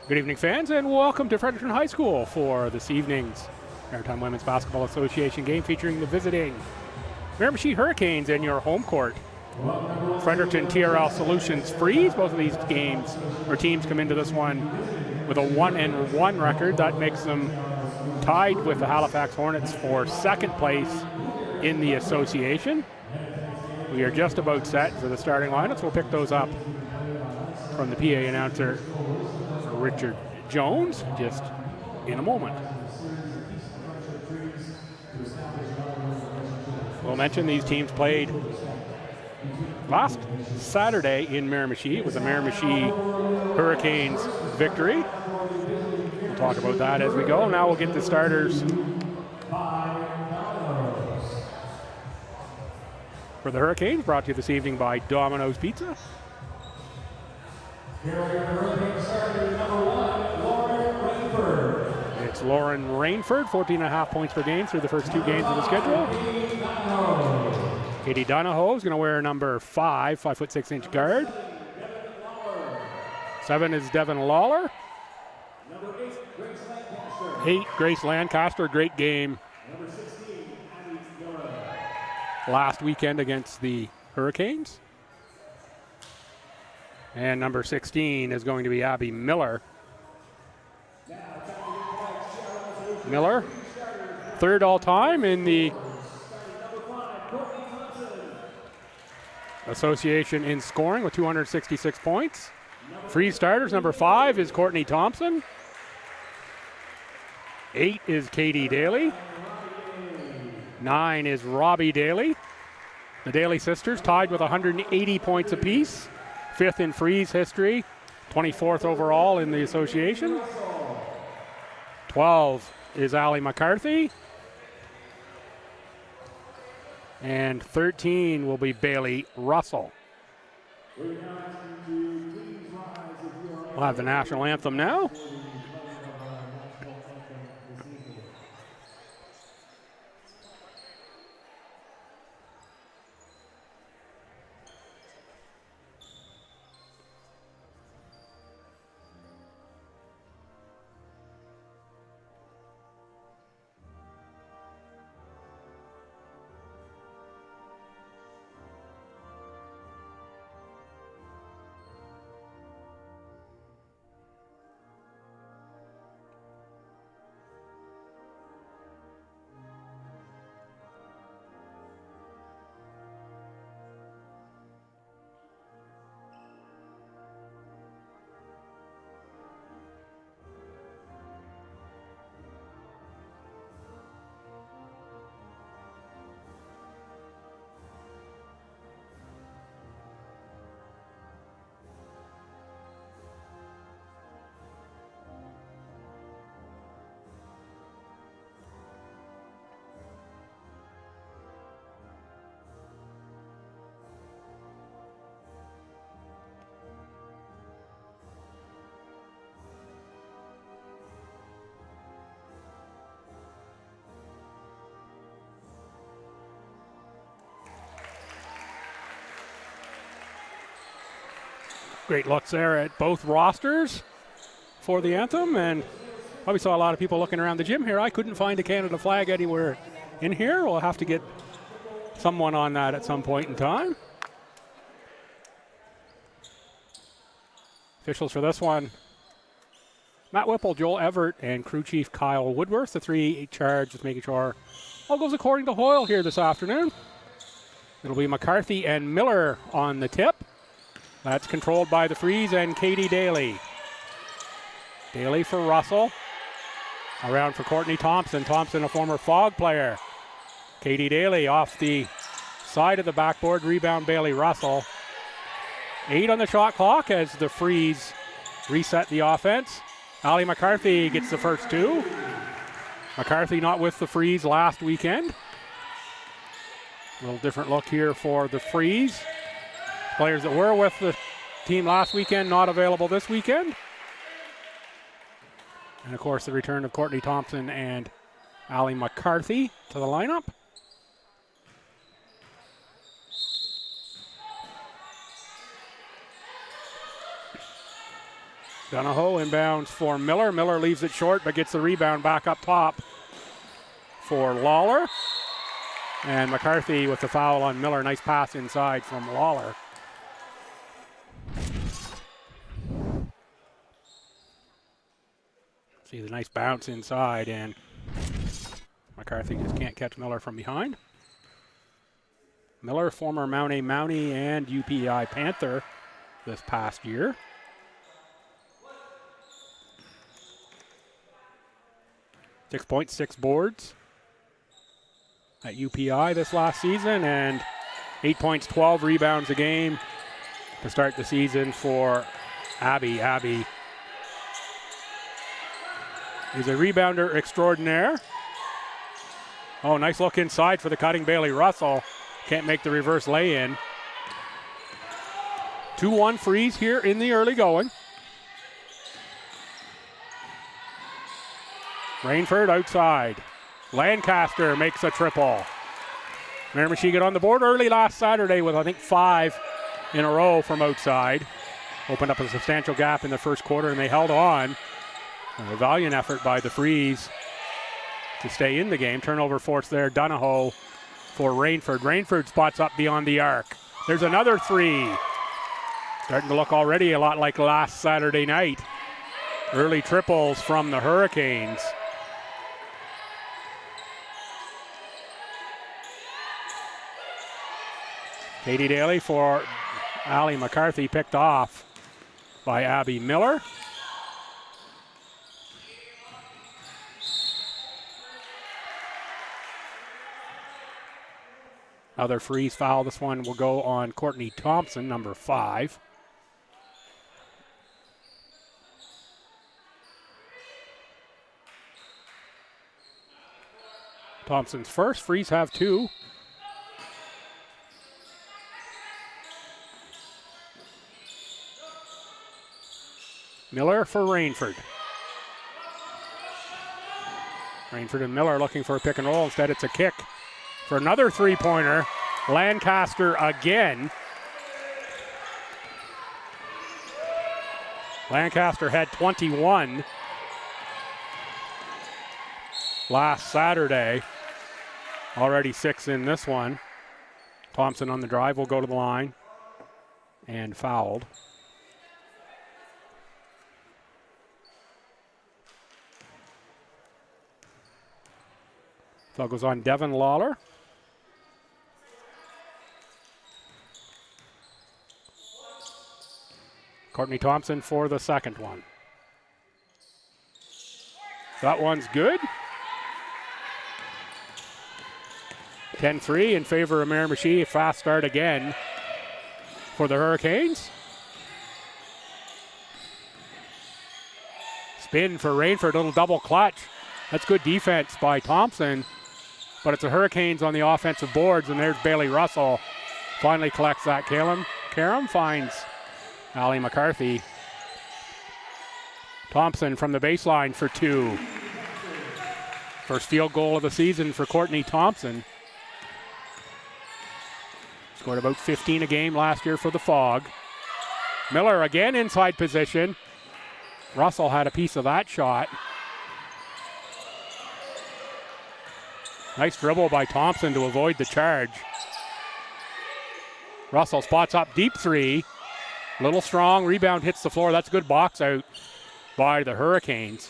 Good evening, fans, and welcome to Fredericton High School for this evening's Maritime Women's Basketball Association game featuring the visiting Miramichi Her-icanes in your home court. Fredericton TRL Solutions Freeze. Both of these games or teams come into this one with a 1-1 record. That makes them tied with the Halifax Hornets for second place in the association. We are just about set for the starting lineups. We'll pick those up from the PA announcer Richard Jones just in a moment. We'll mention these teams played last Saturday in Miramichi. It was a Miramichi Her-icanes victory. We'll talk about that as we go. Now we'll get the starters for the Her-icanes, brought to you this evening by Domino's Pizza. It's Lauren Rainford, 14.5 points per game through the first two games of the schedule. Katie Donahoe is going to wear number 5, 5'6" guard. 7 is Devin Lawler. 8, Grace Lancaster. Great game last weekend against the Her-icanes. And number 16 is going to be Abby Miller. Miller, third all-time in the association in scoring with 266 points. Free starters, number 5 is Courtney Thompson. 8 is Katie Daly. 9 is Robbie Daly. The Daly sisters tied with 180 points apiece. 5th in freeze history, 24th overall in the association. 12 is Allie McCarthy. And 13 will be Bailey Russell. We'll have the national anthem now. Great looks there at both rosters for the anthem, and probably saw a lot of people looking around the gym here. I couldn't find a Canada flag anywhere in here. We'll have to get someone on that at some point in time. Officials for this one: Matt Whipple, Joel Everett, and crew chief Kyle Woodworth. The three charged with making sure all goes according to Hoyle here this afternoon. It'll be McCarthy and Miller on the tip. That's controlled by the freeze and Katie Daly. Daly for Russell. Around for Courtney Thompson. Thompson, a former Fog player. Katie Daly off the side of the backboard. Rebound Bailey Russell. 8 on the shot clock as the freeze reset the offense. Allie McCarthy gets the first 2. McCarthy not with the freeze last weekend. A little different look here for the freeze. Players that were with the team last weekend not available this weekend. And of course the return of Courtney Thompson and Allie McCarthy to the lineup. Donahoe inbounds for Miller. Miller leaves it short but gets the rebound back up top for Lawler. And McCarthy with the foul on Miller. Nice pass inside from Lawler. See the nice bounce inside, and McCarthy just can't catch Miller from behind. Miller, former Mount A Mountie and UPI Panther this past year. .6 boards at UPI this last season, and 8 points, 12 rebounds a game to start the season for Abby. Abby is a rebounder extraordinaire. Oh, nice look inside for the cutting Bailey Russell. Can't make the reverse lay-in. 2-1 freeze here in the early going. Rainford outside. Lancaster makes a triple. Miramichi got on the board early last Saturday with, I think, 5 in a row from outside. Opened up a substantial gap in the first quarter, and they held on. A valiant effort by the Freeze to stay in the game. Turnover forced there. Donahoe for Rainford. Rainford spots up beyond the arc. There's another 3. Starting to look already a lot like last Saturday night. Early triples from the Her-icanes. Katie Daly for Allie McCarthy, picked off by Abby Miller. Another freeze foul. This one will go on Courtney Thompson, number 5. Thompson's first. Freeze have 2. Miller for Rainford. Rainford and Miller looking for a pick and roll. Instead, it's a kick for another 3-pointer. Lancaster again. Lancaster had 21 last Saturday. Already 6 in this one. Thompson on the drive will go to the line and fouled. Foul goes on Devin Lawler. Courtney Thompson for the second one. That one's good. 10-3 in favor of Miramichi. Fast start again for the Her-icanes. Spin for Rainford, little double clutch. That's good defense by Thompson, but it's the Her-icanes on the offensive boards, and there's Bailey Russell. Finally collects that. Karam finds Allie McCarthy. Thompson from the baseline for 2. First field goal of the season for Courtney Thompson. Scored about 15 a game last year for the Fog. Miller again inside position. Russell had a piece of that shot. Nice dribble by Thompson to avoid the charge. Russell spots up deep 3. Little strong, rebound hits the floor. That's a good box out by the Her-icanes.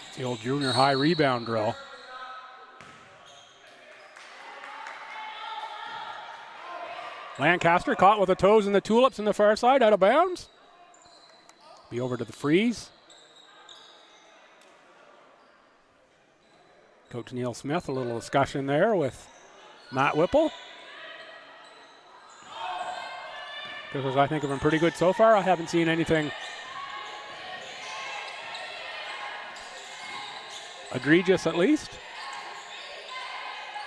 It's the old junior high rebound drill. Lancaster caught with the toes in the tulips in the far side, out of bounds. Be over to the Freeze. Coach Neil Smith, a little discussion there with Matt Whipple. Because I think have been pretty good so far. I haven't seen anything egregious, at least.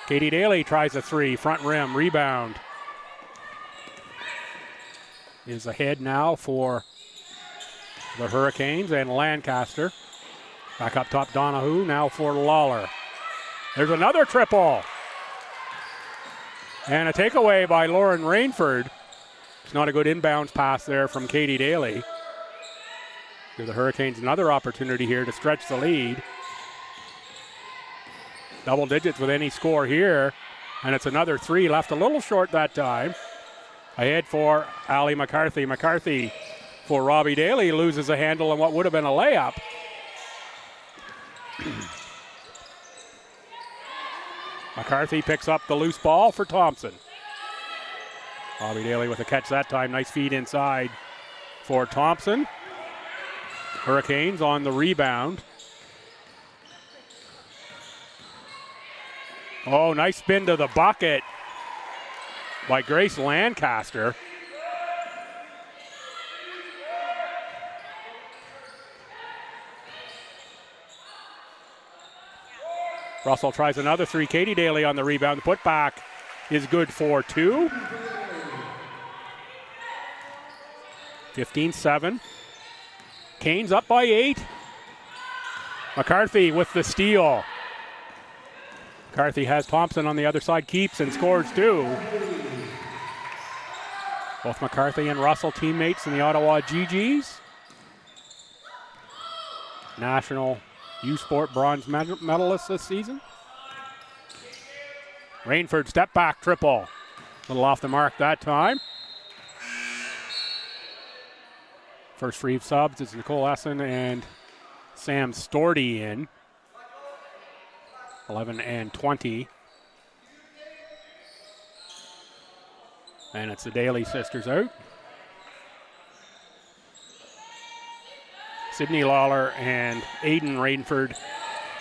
Katie Daly tries a 3, front rim, rebound. Is ahead now for the Her-icanes and Lancaster. Back up top, Donahoe, now for Lawler. There's another triple. And a takeaway by Lauren Rainford. It's not a good inbounds pass there from Katie Daly. Give the Hurricanes another opportunity here to stretch the lead. Double digits with any score here. And it's another 3, left a little short that time. Ahead for Allie McCarthy. McCarthy for Robbie Daly loses a handle on what would have been a layup. McCarthy picks up the loose ball for Thompson. Robbie Daly with a catch that time. Nice feed inside for Thompson. Hurricanes on the rebound. Oh, nice spin to the bucket by Grace Lancaster. Russell tries another 3. Katie Daly on the rebound. The putback is good for 2. 15-7. Canes up by 8. McCarthy with the steal. McCarthy has Thompson on the other side, keeps and scores 2. Both McCarthy and Russell teammates in the Ottawa GGs. National U Sport bronze medalists this season. Rainford step back triple. A little off the mark that time. First free subs is Nicole Essen and Sam Storty in. 11 and 20. And it's the Daly sisters out. Sydney Lawler and Aiden Rainford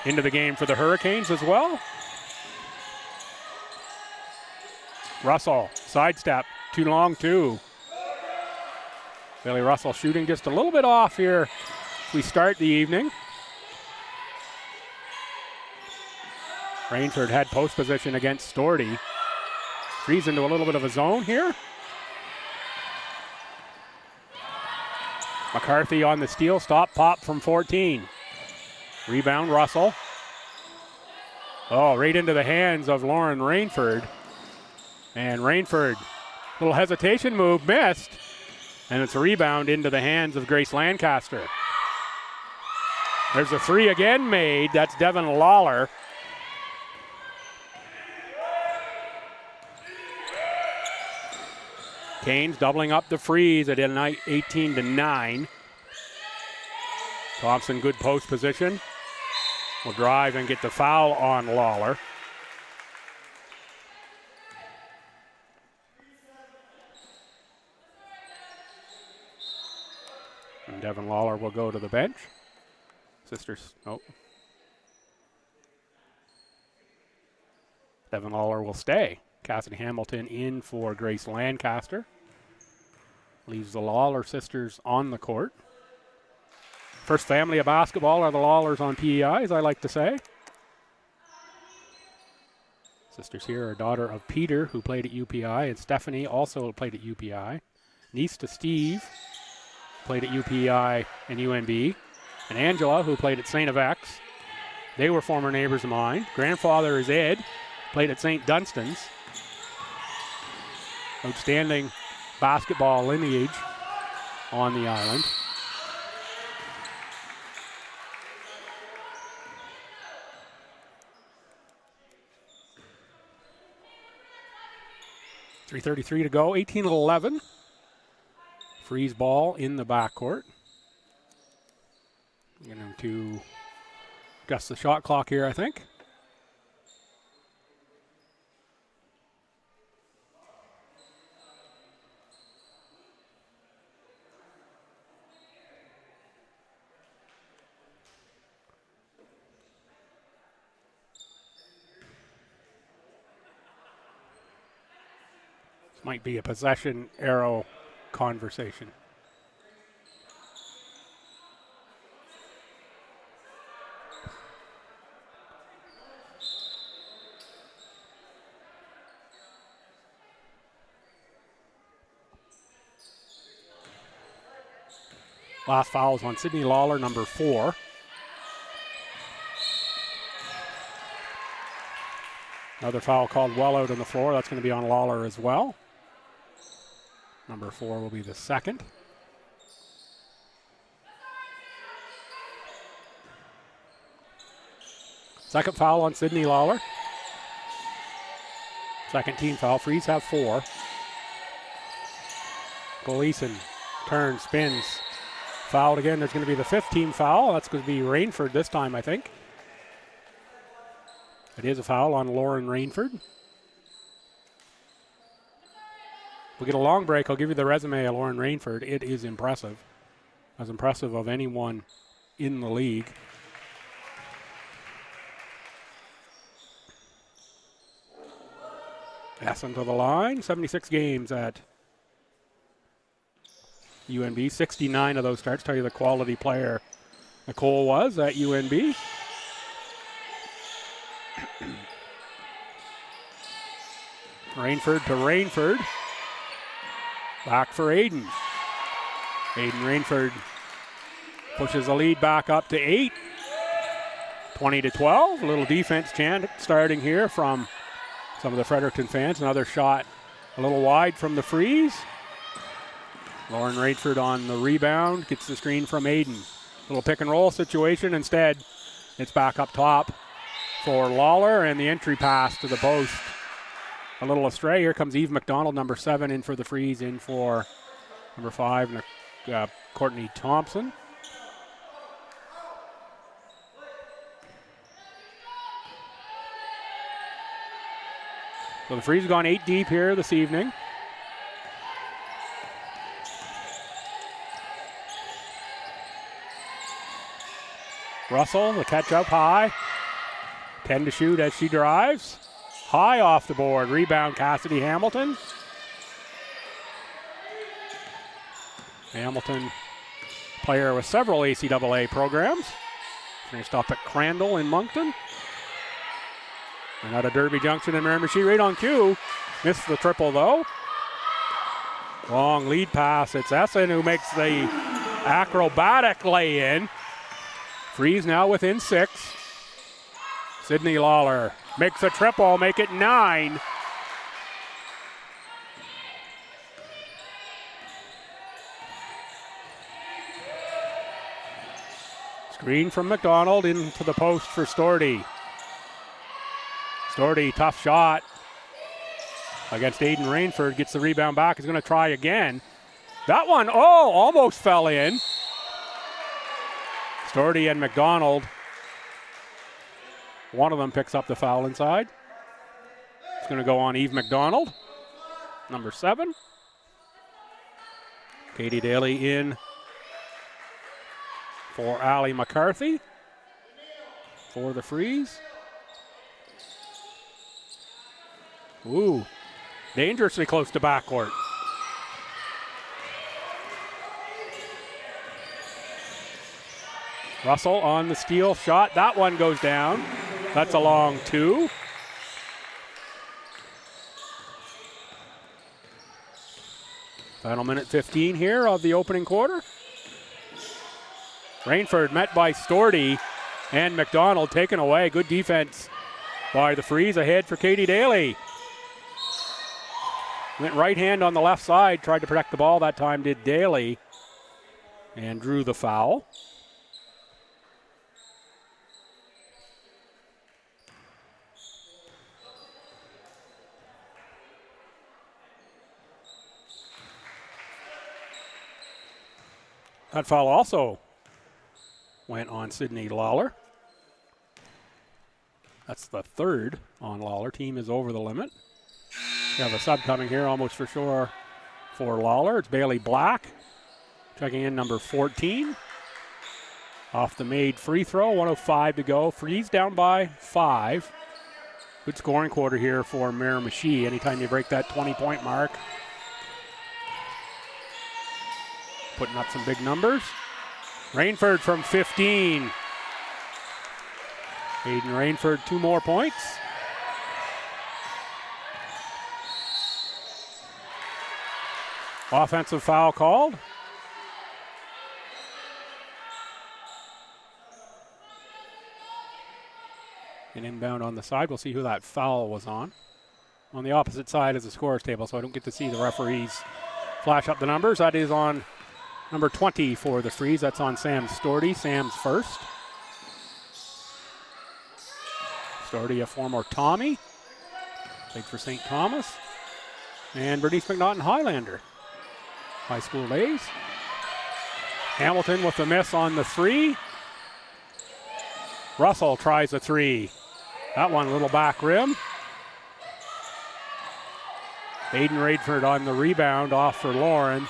into the game for the Hurricanes as well. Russell, sidestep, too long too. Billy Russell shooting just a little bit off here as we start the evening. Rainford had post position against Storty. Frees into a little bit of a zone here. McCarthy on the steal, stop, pop from 14. Rebound, Russell. Oh, right into the hands of Lauren Rainford. And Rainford, little hesitation move, missed. And it's a rebound into the hands of Grace Lancaster. There's a 3 again made. That's Devin Lawler. Canes doubling up the freeze at 18-9. Thompson, good post position. Will drive and get the foul on Lawler. And Devin Lawler will go to the bench. Sisters, nope. Devin Lawler will stay. Cassidy Hamilton in for Grace Lancaster. Leaves the Lawler sisters on the court. First family of basketball are the Lawlers on PEI, as I like to say. Sisters here are daughter of Peter, who played at UPI, and Stephanie also played at UPI. Niece to Steve, played at UPI and UNB. And Angela, who played at St. FX. They were former neighbors of mine. Grandfather is Ed, played at St. Dunstan's. Outstanding basketball lineage on the island. .333 to go, 18-11. Freeze ball in the backcourt. Going to adjust the shot clock here, I think. Might be a possession arrow conversation. Last foul is on Sydney Lawler, number 4. Another foul called well out on the floor. That's going to be on Lawler as well. Number 4 will be the second. Second foul on Sydney Lawler. Second team foul. Freeze have 4. Gleason turns, spins. Fouled again. There's going to be the 5th team foul. That's going to be Rainford this time, I think. It is a foul on Lauren Rainford. We get a long break. I'll give you the resume of Lauren Rainford. It is impressive. As impressive of anyone in the league. Essen to the line. 76 games at UNB. 69 of those starts. Tell you the quality player Nicole was at UNB. Rainford to Rainford. Back for Aiden. Aiden Rainford pushes the lead back up to 8. 20-12. A little defense chant starting here from some of the Fredericton fans. Another shot a little wide from the freeze. Lauren Rainford on the rebound. Gets the screen from Aiden. Little pick and roll situation. Instead, it's back up top for Lawler, and the entry pass to the post. A little astray. Here comes Eve McDonald, number 7, in for the freeze, in for number 5, Courtney Thompson. So the freeze has gone 8 deep here this evening. Russell, the catch up high. 10 to shoot as she drives. High off the board. Rebound, Cassidy Hamilton. Hamilton, player with several ACAA programs. Finished up at Crandall in Moncton. And out of Derby Junction in Miramichi, right on cue. Missed the triple though. Long lead pass. It's Essen who makes the acrobatic lay-in. Freeze now within 6. Sydney Lawler makes a triple, make it 9. Screen from McDonald into the post for Storty. Storty, tough shot against Aiden Rainford. Gets the rebound back. He's going to try again. That one, almost fell in. Storty and McDonald. One of them picks up the foul inside. It's going to go on Eve McDonald, number 7. Katie Daly in for Allie McCarthy for the freeze. Ooh, dangerously close to backcourt. Russell on the steal shot. That one goes down. That's a long 2. Final minute 15 here of the opening quarter. Rainford met by Storty and McDonald taken away. Good defense by the freeze. Ahead for Katie Daly. Went right hand on the left side. Tried to protect the ball that time, did Daly. And drew the foul. That foul also went on Sydney Lawler. That's the 3rd on Lawler. Team is over the limit. We have a sub coming here almost for sure for Lawler. It's Bailey Black checking in, number 14. Off the made free throw, 1:05 to go. Freeze down by 5. Good scoring quarter here for Miramichi. Anytime you break that 20-point mark, putting up some big numbers. Rainford from 15. Aiden Rainford, 2 more points. Offensive foul called. An inbound on the side. We'll see who that foul was on. On the opposite side is the scorer's table, so I don't get to see the referee's flash up the numbers. That is on number 20 for the Freeze. That's on Sam Storty. Sam's first. Storty, a former Tommy. Played for St. Thomas. And Bernice McNaughton Highlander. High school days. Hamilton with the miss on the 3. Russell tries a 3. That one a little back rim. Aiden Radford on the rebound off for Lauren.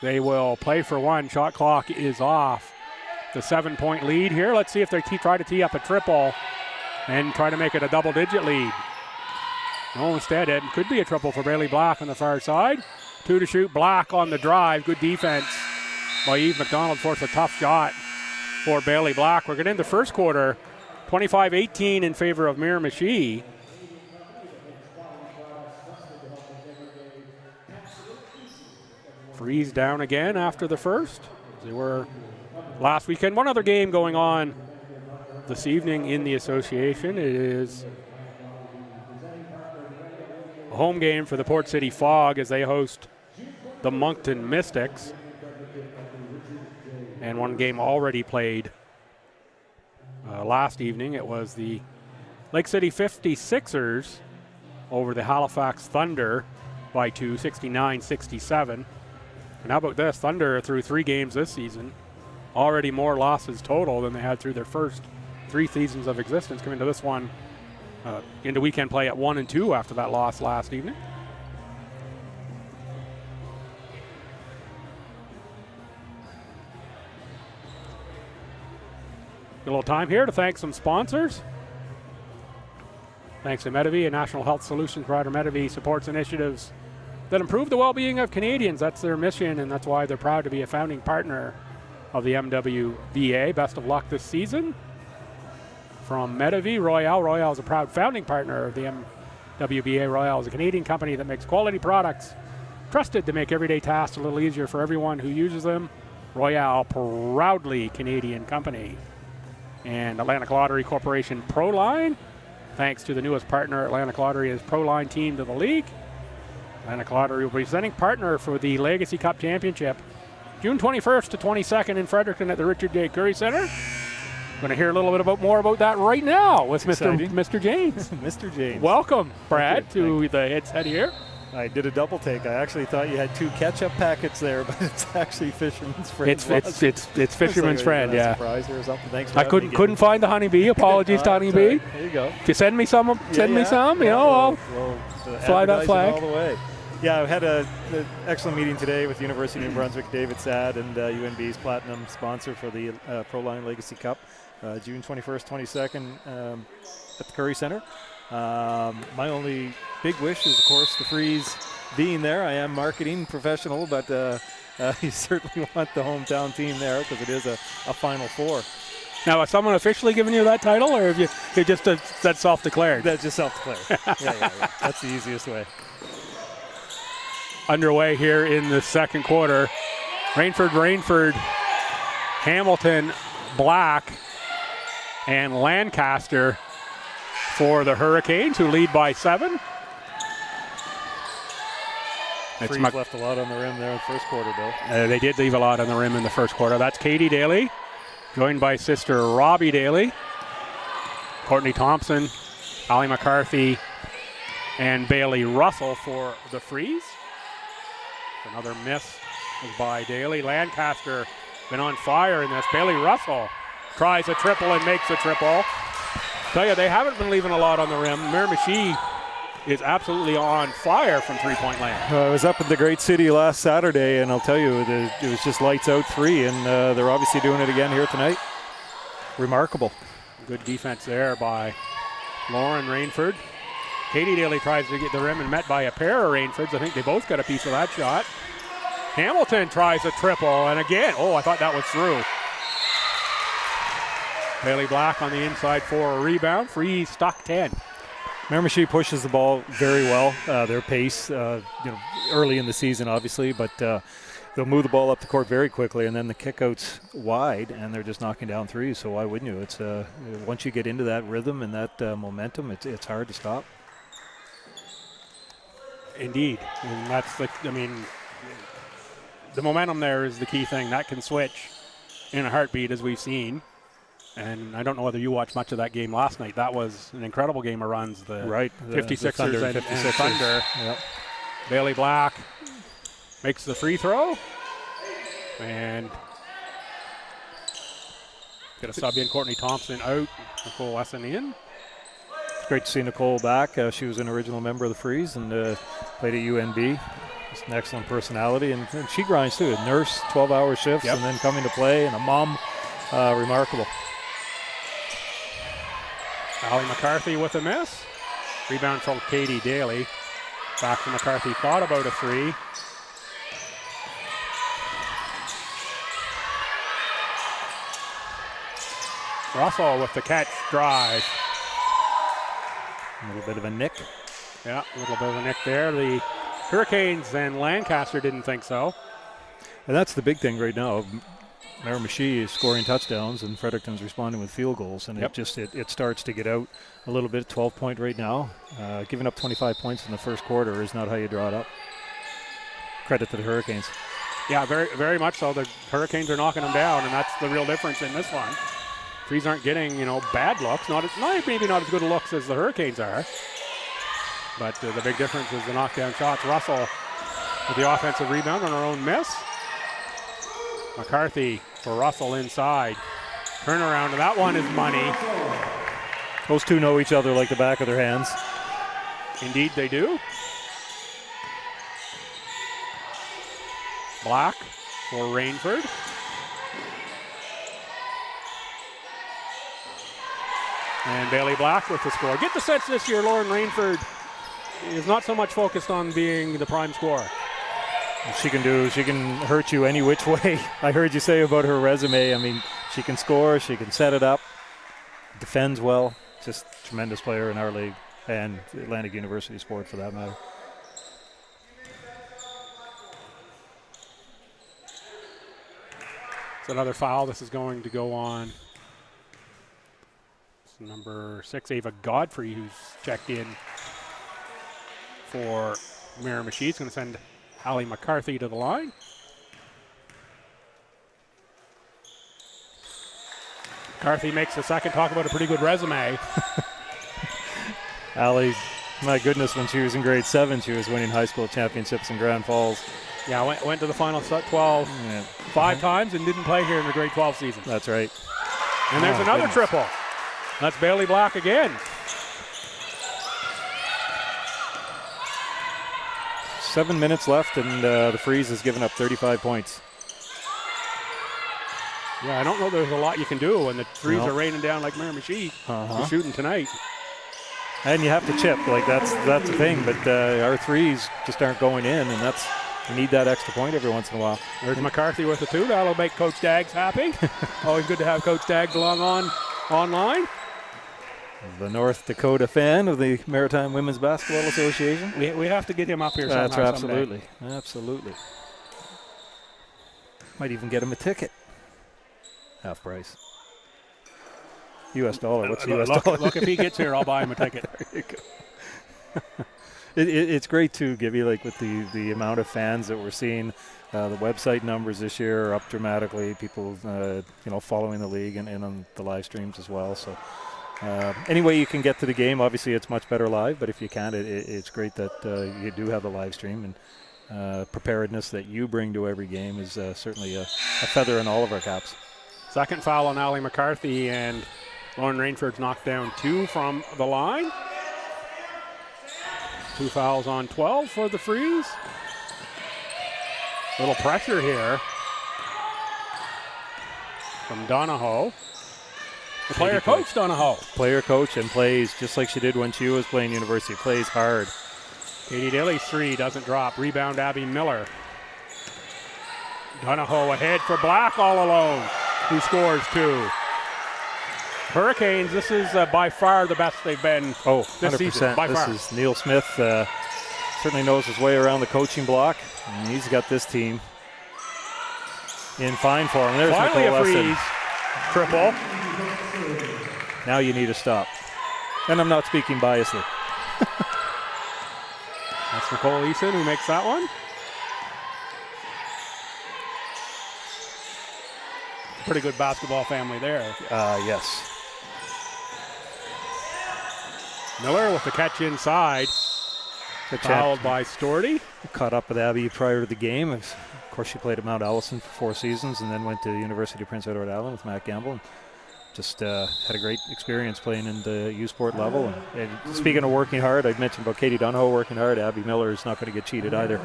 They will play for one. Shot clock is off. The 7-point lead here. Let's see if they try to tee up a triple and try to make it a double-digit lead. No, instead it could be a triple for Bailey Black on the far side. 2 to shoot. Black on the drive. Good defense by Eve McDonald. Forced a tough shot for Bailey Black. We're getting into the first quarter. 25-18 in favor of Miramichi. Freeze down again after the first. They were last weekend. One other game going on this evening in the association. It is a home game for the Port City Fog as they host the Moncton Mystics. And one game already played last evening. It was the Lake City 56ers over the Halifax Thunder by 2, 69-67. And how about this? Thunder through 3 games this season, already more losses total than they had through their first 3 seasons of existence, coming to this one into weekend play at 1-2 after that loss last evening. A little time here to thank some sponsors. Thanks to Medavie, a national health solutions provider. Medavie supports initiatives that improve the well-being of Canadians. That's their mission, and that's why they're proud to be a founding partner of the MWBA. Best of luck this season. From Medavie, Royale. Royale is a proud founding partner of the MWBA. Royale is a Canadian company that makes quality products, trusted to make everyday tasks a little easier for everyone who uses them. Royale, proudly Canadian company. And Atlantic Lottery Corporation Proline. Thanks to the newest partner, Atlantic Lottery is Proline team to the league. Atlantic Lottery will be presenting partner for the Legacy Cup Championship June 21st to 22nd in Fredericton at the Richard J. Curry Center. Going to hear a little bit more about that right now with Mr. James. Mr. James. Welcome, Brad, to the headset here. I did a double take. I actually thought you had 2 ketchup packets there, but it's actually Fisherman's Friend. It's Fisherman's Friend, yeah. Surprise or something. Thanks for I couldn't find the honeybee. Apologies to honeybee. There you go. If you send me some, you know, we'll fly that flag all the way. Yeah, I had an excellent meeting today with the University of New Brunswick, David Saad, and UNB's Platinum sponsor for the Proline Legacy Cup, June 21st, 22nd at the Curry Center. My only big wish is, of course, the Freeze being there. I am marketing professional, but you certainly want the hometown team there because it is a Final Four. Now, has someone officially given you that title, or have you just that's self-declared? That's just self-declared. yeah. That's the easiest way. Underway here in the second quarter. Rainford, Hamilton, Black, and Lancaster for the Her-icanes, who lead by 7. Freeze left a lot on the rim there in the first quarter, Bill. They did leave a lot on the rim in the first quarter. That's Katie Daly, joined by sister Robbie Daly, Courtney Thompson, Allie McCarthy, and Bailey Russell for the Freeze. Another miss was by Daly. Lancaster been on fire in this. Bailey Russell tries a triple and makes a triple. Tell you, they haven't been leaving a lot on the rim. Miramichi is absolutely on fire from three-point land. I was up at the Great City last Saturday, and I'll tell you, it was just lights out 3, and they're obviously doing it again here tonight. Remarkable. Good defense there by Lauren Rainford. Katie Daly tries to get the rim and met by a pair of Rainfords. I think they both got a piece of that shot. Hamilton tries a triple, and again, I thought that was through. Bailey Black on the inside for a rebound. Freeze stuck 10. Miramichi pushes the ball very well. Their pace, early in the season, obviously, but they'll move the ball up the court very quickly, and then the kickouts wide, and they're just knocking down threes. So why wouldn't you? It's once you get into that rhythm and that momentum, it's hard to stop. Indeed. And that's the momentum there is the key thing. That can switch in a heartbeat, as we've seen. And I don't know whether you watched much of that game last night. That was an incredible game of runs. The 56ers and Thunder. Yep. Bailey Black makes the free throw. And got a sub in. Courtney Thompson out. Nicole Wesson in. It's great to see Nicole back. She was an original member of the Freeze and played at UNB. Just an excellent personality. And she grinds too. A nurse, 12-hour shifts, and then coming to play, and a mom. Remarkable. Allie McCarthy with a miss. Rebound from Katie Daly. Back to McCarthy. Thought about a three. Russell with the catch drive. A little bit of a nick. Yeah, a little bit of a nick there. The Her-icanes and Lancaster didn't think so. And that's the big thing right now. Miramichi is scoring touchdowns and Fredericton's responding with field goals, and it starts to get out a little bit. 12-point right now. Giving up 25 points in the first quarter is not how you draw it up. Credit to the Her-icanes. Yeah, very, very much so. The Her-icanes are knocking them down, and that's the real difference in this one. Freeze aren't getting, bad looks. Maybe not as good looks as the Her-icanes are, but the big difference is the knockdown shots. Russell with the offensive rebound on her own miss. McCarthy for Russell inside. Turnaround, and that one is money. Those two know each other like the back of their hands. Indeed they do. Black for Rainford. And Bailey Black with the score. Get the sense this year, Lauren Rainford is not so much focused on being the prime scorer. She can hurt you any which way. I heard you say about her resume. I mean, she can score, she can set it up, defends well. Just a tremendous player in our league and Atlantic University sport for that matter. It's another foul. This is going to go on. It's number 6, Ava Godfrey, who's checked in for Miramichi. It's going to send Allie McCarthy to the line. McCarthy makes the second. Talk about a pretty good resume. Allie, my goodness, when she was in grade 7, she was winning high school championships in Grand Falls. Yeah, went to the final 12 5 times and didn't play here in the grade 12 season. That's right. And there's another triple. That's Bailey Black again. 7 minutes left, and the Freeze has given up 35 points. Yeah, I don't know there's a lot you can do when the Freeze are raining down like Miramichi. You're shooting tonight. And you have to chip. Like that's the thing. But our threes just aren't going in, and we need that extra point every once in a while. There's McCarthy with the 2. That'll make Coach Daggs happy. Always good to have Coach Daggs along online. The North Dakota fan of the Maritime Women's Basketball Association. We have to get him up here somehow. That's absolutely. Someday. Absolutely. Might even get him a ticket. Half price. U.S. dollar. What's the U.S. dollar? Look, if he gets here, I'll buy him a ticket. There you go. It's great too, Gibby, like with the amount of fans that we're seeing. The website numbers this year are up dramatically. People, following the league and on the live streams as well. So any way you can get to the game, obviously it's much better live. But if you can't, it's great that you do have the live stream, and preparedness that you bring to every game is certainly a feather in all of our caps. Second foul on Allie McCarthy, and Lauren Rainford's knocked down 2 from the line. 2 fouls on 12 for the Freeze. A little pressure here from Donahoe. The player coach, Donahoe. Player coach, and plays just like she did when she was playing university. Plays hard. Katie Daly's 3 doesn't drop. Rebound, Abby Miller. Donahoe ahead for Black all alone, who scores 2. Her-icanes, this is by far the best they've been this 100%. season. By far. This is Neil Smith. Certainly knows his way around the coaching block, and he's got this team in fine form. There's finally Nicole a Freeze triple. Now you need to stop. And I'm not speaking biasly. That's That's Nicole Eason who makes that one. Pretty good basketball family there. Yes. Miller with the catch inside. Fouled by Storty. Caught up with Abby prior to the game. Of course, she played at Mount Allison for 4 seasons and then went to the University of Prince Edward Island with Matt Gamble. And just had a great experience playing in the U Sport level. And speaking of working hard, I mentioned about Katie Donahoe working hard. Abby Miller is not going to get cheated either.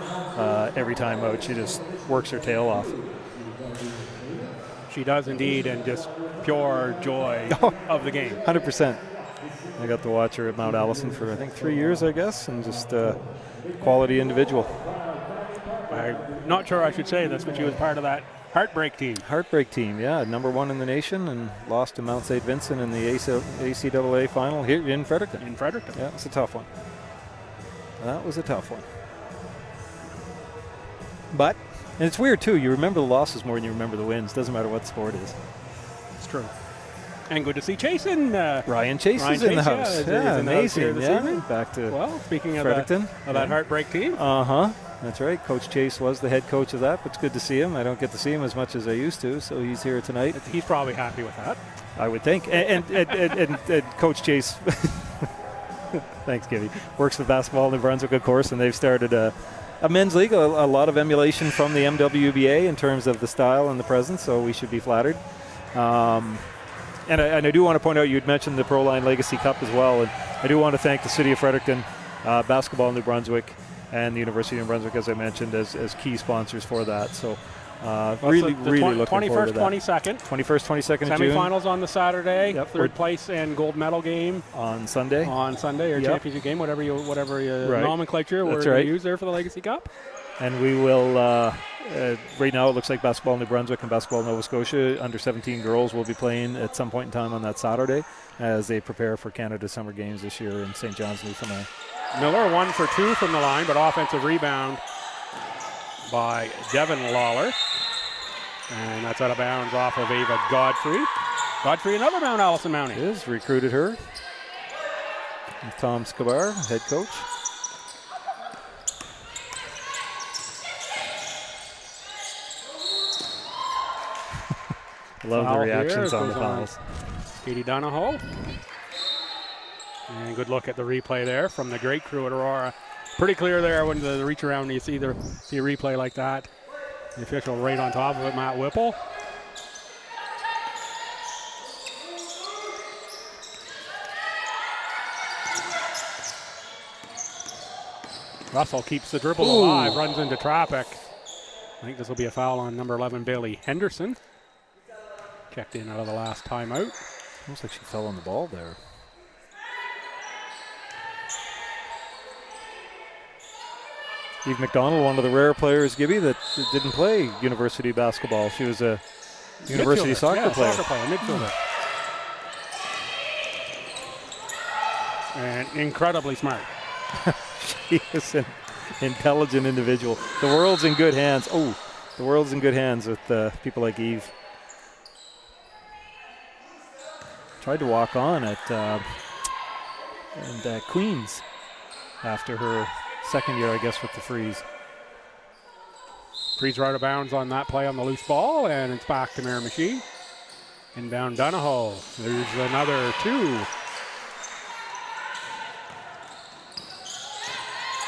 Every time out, she just works her tail off. She does indeed, and just pure joy of the game. 100%. I got to watch her at Mount Allison for, I think, 3 years, I guess, and just quality individual. I'm not sure I should say this, but she was part of that Heartbreak team. Heartbreak team, yeah. #1 in the nation and lost to Mount St. Vincent in the ACAA final here in Fredericton. In Fredericton. Yeah, it's a tough one. That was a tough one. But, and it's weird too, you remember the losses more than you remember the wins. Doesn't matter what sport it is. It's true. And good to see Chasen. Ryan Chase is in the house. Yeah, amazing. Yeah. Back to speaking of Fredericton. That Heartbreak team. That's right. Coach Chase was the head coach of that, but it's good to see him. I don't get to see him as much as I used to, so he's here tonight. He's probably happy with that. I would think. And Coach Chase, thanks, Gibby, works with basketball in New Brunswick, of course, and they've started a men's league, a lot of emulation from the MWBA in terms of the style and the presence, so we should be flattered. And I do want to point out, you had mentioned the Proline Legacy Cup as well, and I do want to thank the City of Fredericton, Basketball New Brunswick, and the University of New Brunswick, as I mentioned, as key sponsors for that. So really looking forward to that. 21st, 22nd. 21st, 22nd of June. Semifinals on the Saturday. Yep. Third place and gold medal game on Sunday. Or championship game, whatever right. nomenclature we're going to use there for the Legacy Cup. And we will, right now it looks like Basketball New Brunswick and Basketball Nova Scotia under 17 girls will be playing at some point in time on that Saturday as they prepare for Canada Summer Games this year in St. John's, Newfoundland. Miller 1 for 2 from the line, but offensive rebound by Devin Lawler. And that's out of bounds off of Ava Godfrey. Godfrey, another Mount Allison Mountie. Is recruited her. And Tom Scabar, head coach. Love the reactions on the fouls. Katie Donahoe. And good look at the replay there from the great crew at Aurora. Pretty clear there when the reach around, you see a replay like that. The official right on top of it, Matt Whipple. Russell keeps the dribble alive, runs into traffic. I think this will be a foul on number 11, Bailey Henderson. Checked in out of the last timeout. Looks like she fell on the ball there. Eve McDonald, one of the rare players, Gibby, that didn't play university basketball. She was a university soccer player. Midfielder. And incredibly smart. She is an intelligent individual. The world's in good hands. The world's in good hands with people like Eve. Tried to walk on at Queens after her second year, I guess, with the Freeze. Freeze right out of bounds on that play on the loose ball, and it's back to Miramichi. Inbound Donahoe. There's another 2.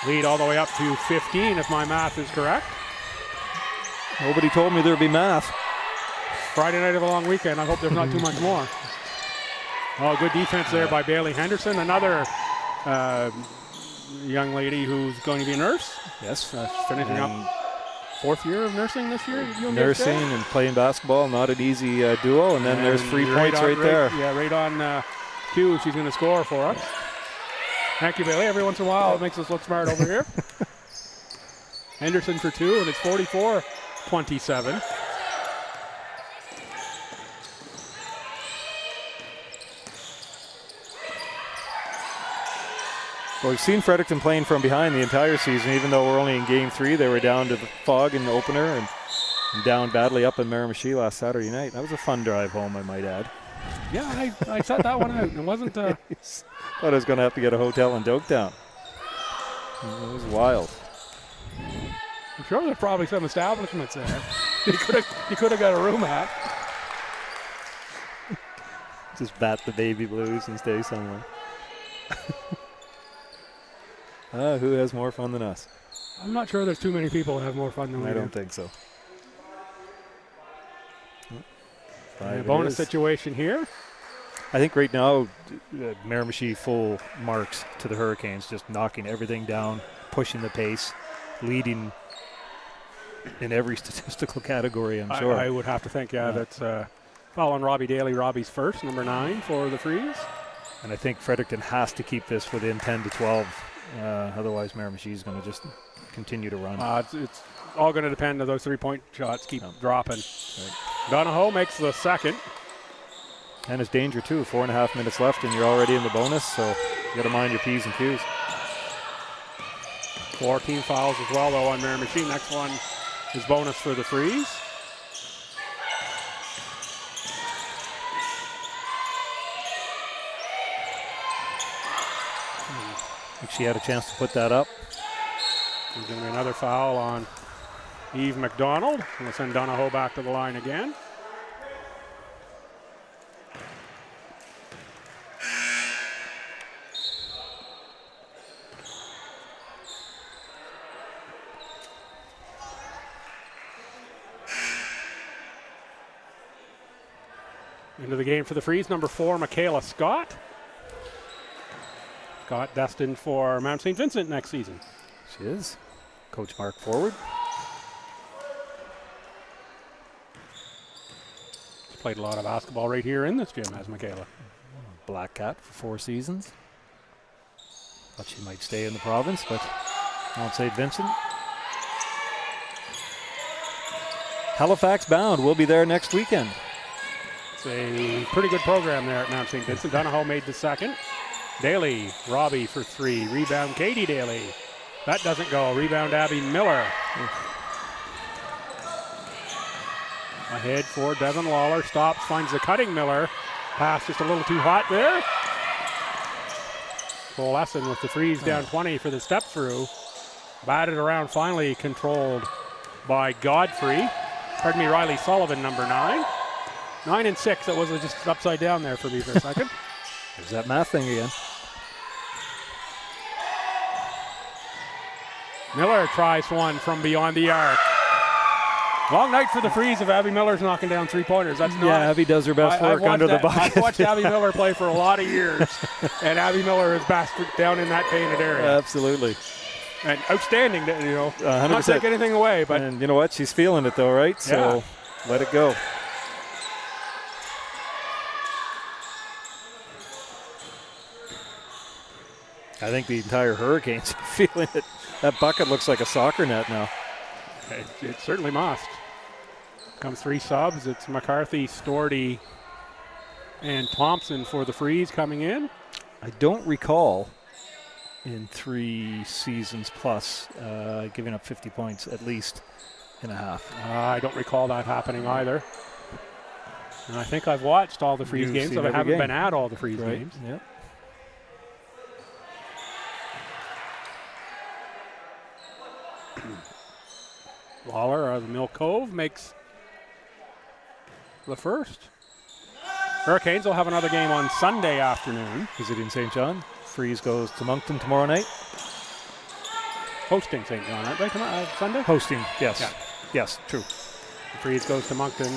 Lead all the way up to 15, if my math is correct. Nobody told me there'd be math. Friday night of a long weekend. I hope there's not too much more. Oh, good defense there by Bailey Henderson. Another young lady who's going to be a nurse. Yes. Finishing up 4th year of nursing this year. Nursing and playing basketball, not an easy duo. And then there's 3 points right there. Yeah, right on cue. She's going to score for us. Thank you, Bailey. Every once in a while, it makes us look smart over here. Henderson for 2, and it's 44-27. Well, we've seen Fredericton playing from behind the entire season, even though we're only in Game 3. They were down to the Fog in the opener and down badly up in Miramichi last Saturday night. That was a fun drive home, I might add. Yeah, I set that one out. It wasn't... Thought I was going to have to get a hotel in Doketown. It was wild. I'm sure there's probably some establishments there. you could have got a room at. Just bat the baby blues and stay somewhere. Who has more fun than us? I'm not sure there's too many people that have more fun than we do. I don't think so. A bonus situation here. I think right now, Miramichi full marks to the Her-icanes, just knocking everything down, pushing the pace, leading in every statistical category, I'm sure. I would have to think, that's following Robbie Daly. Robbie's first, number 9 for the Freeze. And I think Fredericton has to keep this within 10 to 12. Otherwise, Miramichi is going to just continue to run. It's all going to depend on those 3-point shots keep dropping. Right. Donahoe makes the second. And it's danger, too. 4.5 minutes left, and you're already in the bonus, so you got to mind your P's and Q's. 4 team fouls as well, though, on Miramichi. Next one is bonus for the Freeze. I think she had a chance to put that up. There's going to be another foul on Eve McDonald. We'll send Donahoe back to the line again. Into the game for the Freeze, number 4, Michaela Scott. Scott destined for Mount St. Vincent next season. She is. Coach Mark forward. She's played a lot of basketball right here in this gym, has Michaela. Black Cat for 4 seasons. Thought she might stay in the province, but Mount St. Vincent. Halifax bound. We'll be there next weekend. It's a pretty good program there at Mount St. Vincent. Donahoe made the second. Daly, Robbie for 3. Rebound, Katie Daly. That doesn't go. Rebound, Abby Miller. Ahead for Devin Lawler. Stops, finds the cutting Miller. Pass just a little too hot there. Coalescing with the Freeze down 20 for the step through. Batted around, finally controlled by Godfrey. Pardon me, Riley Sullivan, number 9. 9 and 6. That was just upside down there for me for a second. There's that math thing again. Miller tries one from beyond the arc. Long night for the Freeze if Abby Miller's knocking down 3-pointers. That's not. Yeah, Abby does her best work under the bucket. I've watched Abby Miller play for a lot of years, and Abby Miller is bastard down in that painted area. Absolutely. And outstanding, 100%. Not take anything away, but. And you know what? She's feeling it though, right? So let it go. I think the entire Her-icanes are feeling it. That bucket looks like a soccer net now. It certainly must. Come 3 subs. It's McCarthy, Storty, and Thompson for the Freeze coming in. I don't recall in 3 seasons plus giving up 50 points at least in a half. I don't recall that happening either. And I think I've watched all the Freeze games, but I haven't been at all the Freeze games. Yep. Lawler of Mill Cove makes the first. Her-icanes will have another game on Sunday afternoon. Visiting St. John. Freeze goes to Moncton tomorrow night. Hosting St. John, aren't they, Sunday? Hosting, yes. Yeah. Yes, true. The Freeze goes to Moncton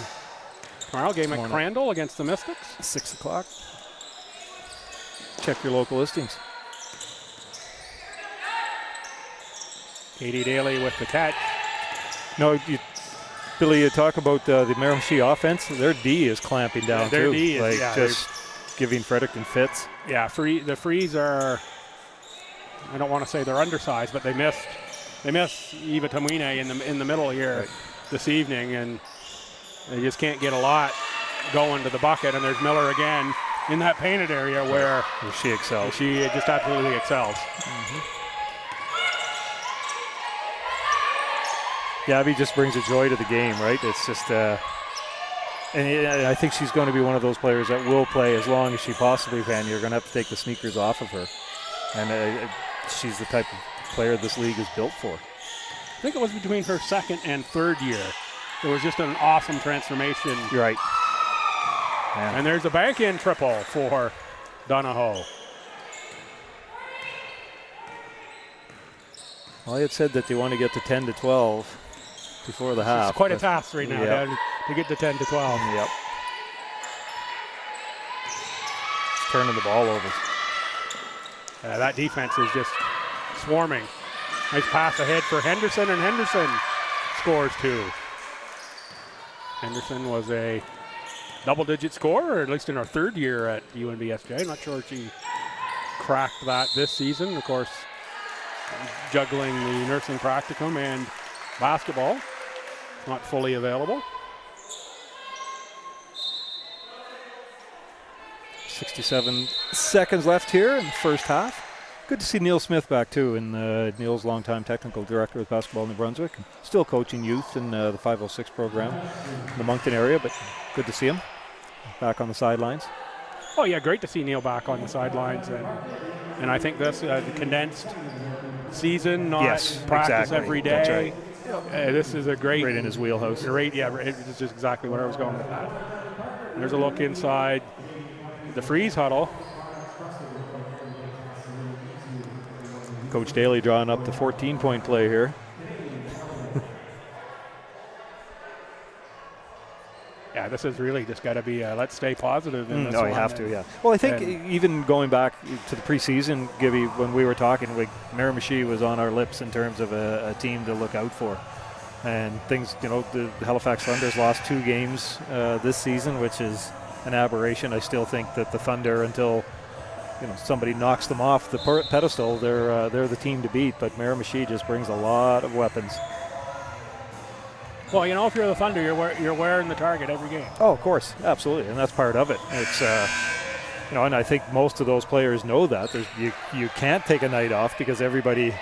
tomorrow. Game at Crandall against the Mystics. 6 o'clock. Check your local listings. Katie Daly with the catch. No, Billy, you talk about the Miramichi offense. Their D is clamping down their too. D is just giving Fredericton fits. Yeah, the Freeze are. I don't want to say they're undersized, but they missed Eva Tamuine in the middle here this evening, and they just can't get a lot going to the bucket. And there's Miller again in that painted area where she excels. She just absolutely excels. Mm-hmm. Gabby just brings a joy to the game, right? It's just, and I think she's going to be one of those players that will play as long as she possibly can. You're going to have to take the sneakers off of her. And she's the type of player this league is built for. I think it was between her second and third year. It was just an awesome transformation. You're right. Man. And there's a bank-in triple for Donahoe. Well, I had said that they want to get to 10 to 12 before the half. It's quite a task right now to get to 10 to 12. Yep. It's turning the ball over. That defense is just swarming. Nice pass ahead for Henderson, and Henderson scores 2. Henderson was a double-digit scorer, at least in her third year at UNBSJ. I'm not sure if she cracked that this season. Of course, juggling the nursing practicum and basketball, not fully available. 67 seconds left here in the first half. Good to see Neil Smith back too, and Neil's longtime technical director with basketball in New Brunswick. Still coaching youth in the 506 program in the Moncton area, but good to see him back on the sidelines. Oh yeah, great to see Neil back on the sidelines, and I think this condensed season, not practice every day. That's right. This is a great in his wheelhouse. It's just exactly where I was going with that. There's a look inside the freeze huddle. Coach Daly drawing up the 14-point play here. Yeah, this is really just got to be let's stay positive in this one. You have to, yeah. Well, I think even going back to the preseason, Gibby, when we were talking, Miramichi was on our lips in terms of a team to look out for. And things, the Halifax Thunder's lost 2 games this season, which is an aberration. I still think that the Thunder, until somebody knocks them off the pedestal, they're the team to beat. But Miramichi just brings a lot of weapons. Well, if you're the Thunder, you're wearing the target every game. Oh, of course, absolutely, and that's part of it. It's and I think most of those players know that. You can't take a night off because everybody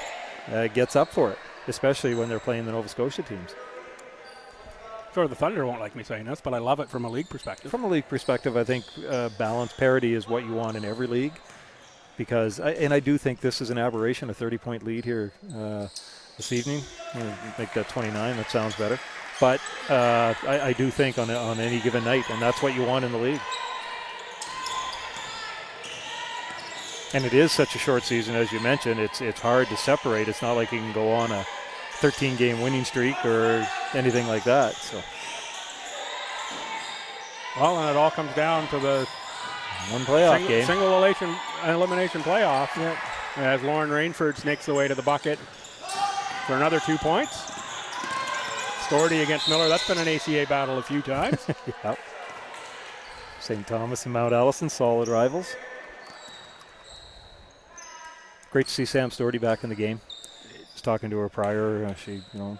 gets up for it, especially when they're playing the Nova Scotia teams. Sure, the Thunder won't like me saying this, but I love it from a league perspective. From a league perspective, I think balanced parity is what you want in every league, because I do think this is an aberration, a 30-point lead here this evening. Make that 29. That sounds better. But I do think on any given night, and that's what you want in the league. And it is such a short season, as you mentioned. It's hard to separate. It's not like you can go on a 13-game winning streak or anything like that. So, well, and it all comes down to the one playoff game, single elimination playoff. Yep. As Lauren Rainford snakes away to the bucket for another 2 points. Storty against Miller. That's been an ACA battle a few times. Yep. St. Thomas and Mount Allison, solid rivals. Great to see Sam Storty back in the game. I was talking to her prior. She, was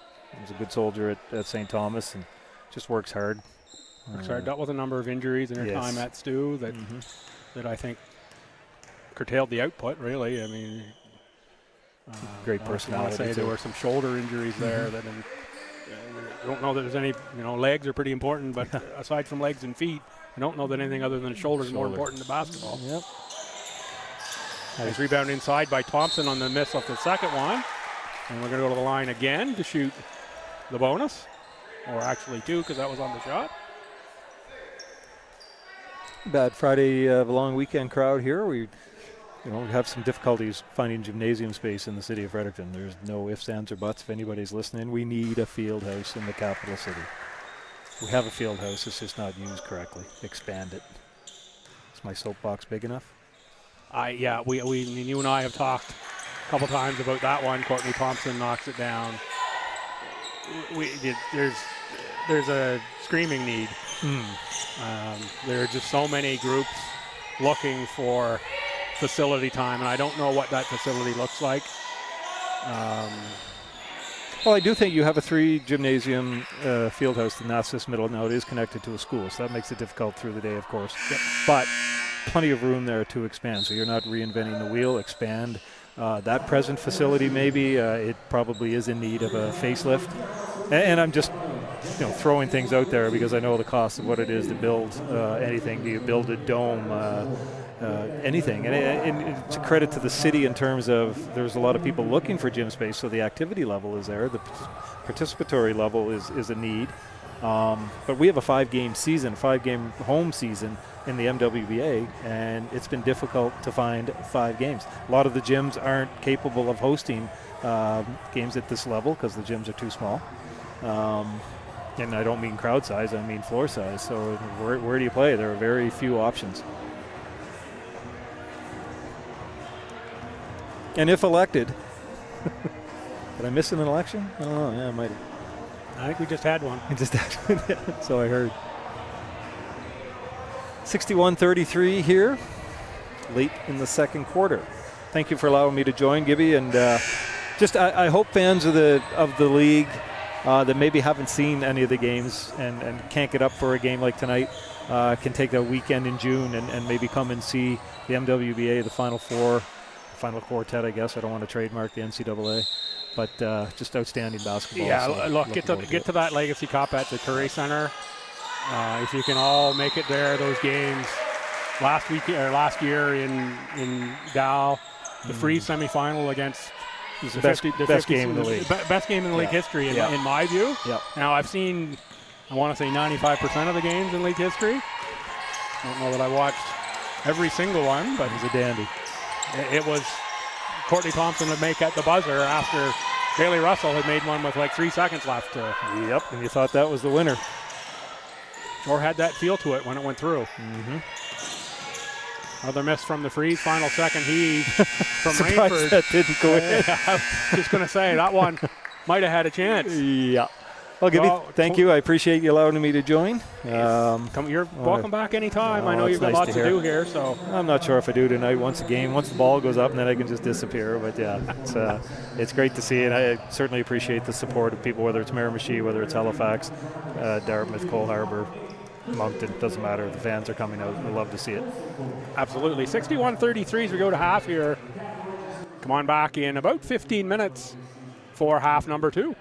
a good soldier at St. Thomas and just works hard. Dealt with a number of injuries in her time at Stu that I think curtailed the output, really. I mean, great personality. I say there were some shoulder injuries there that I don't know that there's any, legs are pretty important, but aside from legs and feet, I don't know that anything other than shoulders is more important to basketball. Yep. Nice rebound inside by Thompson on the miss off the second one. And we're going to go to the line again to shoot the bonus. Or actually 2, because that was on the shot. Bad Friday, the long weekend crowd here. We have some difficulties finding gymnasium space in the city of Fredericton. There's no ifs, ands, or buts. If anybody's listening, we need a field house in the capital city. We have a field house. It's just not used correctly. Expand it. Is my soapbox big enough? You and I have talked a couple times about that one. Courtney Thompson knocks it down. There's a screaming need. There are just so many groups looking for facility time, and I don't know what that facility looks like. Well, I do think you have a 3-gymnasium field house in Nassau Middle. Now it is connected to a school, so that makes it difficult through the day, of course. Yep. But plenty of room there to expand, so you're not reinventing the wheel. Expand that present facility. Maybe it probably is in need of a facelift, and I'm just throwing things out there because I know the cost of what it is to build anything. Do you build a dome? anything. And it's a credit to the city in terms of there's a lot of people looking for gym space, so the activity level is there. The participatory level is a need. But we have a 5-game season, 5-game home season in the MWBA, and it's been difficult to find 5 games. A lot of the gyms aren't capable of hosting games at this level because the gyms are too small. And I don't mean crowd size, I mean floor size. So where do you play? There are very few options. And if elected, did I miss an election? I don't know. Yeah, I might have. I think we just had one. So I heard. 61-33 here, late in the second quarter. Thank you for allowing me to join, Gibby, and I hope fans of the league that maybe haven't seen any of the games and can't get up for a game like tonight can take a weekend in June and maybe come and see the MWBA, the Final Four, Final Quartet, I guess. I don't want to trademark the NCAA. But just outstanding basketball. Yeah, so look, get to that Legacy Cup at the Curry Center. If you can all make it there, those games last year in Dow, the Freeze semifinal against the best game in the league. Best game in the league history, in my view. Yep. Now, I've seen, I want to say 95% of the games in league history. I don't know that I watched every single one, but it was a dandy. It was Courtney Thompson would make at the buzzer after Bailey Russell had made one with like 3 seconds left. Yep, and you thought that was the winner. Or had that feel to it when it went through. Mm-hmm. Another miss from the Freeze, final second heave from Surprised Rainford. That didn't go in. I was just going to say, that one might have had a chance. Yeah. Well, Gibby, thank you. I appreciate you allowing me to join. You're welcome back anytime. I know you've got lots to do here. So I'm not sure if I do tonight. Once the ball goes up, and then I can just disappear. But yeah, it's great to see, and I certainly appreciate the support of people, whether it's Miramichi, whether it's Halifax, Dartmouth, Cole Harbour, Moncton. Doesn't matter. The fans are coming out. We love to see it. Absolutely. 61-33 as we go to half here. Come on back in about 15 minutes for half number 2.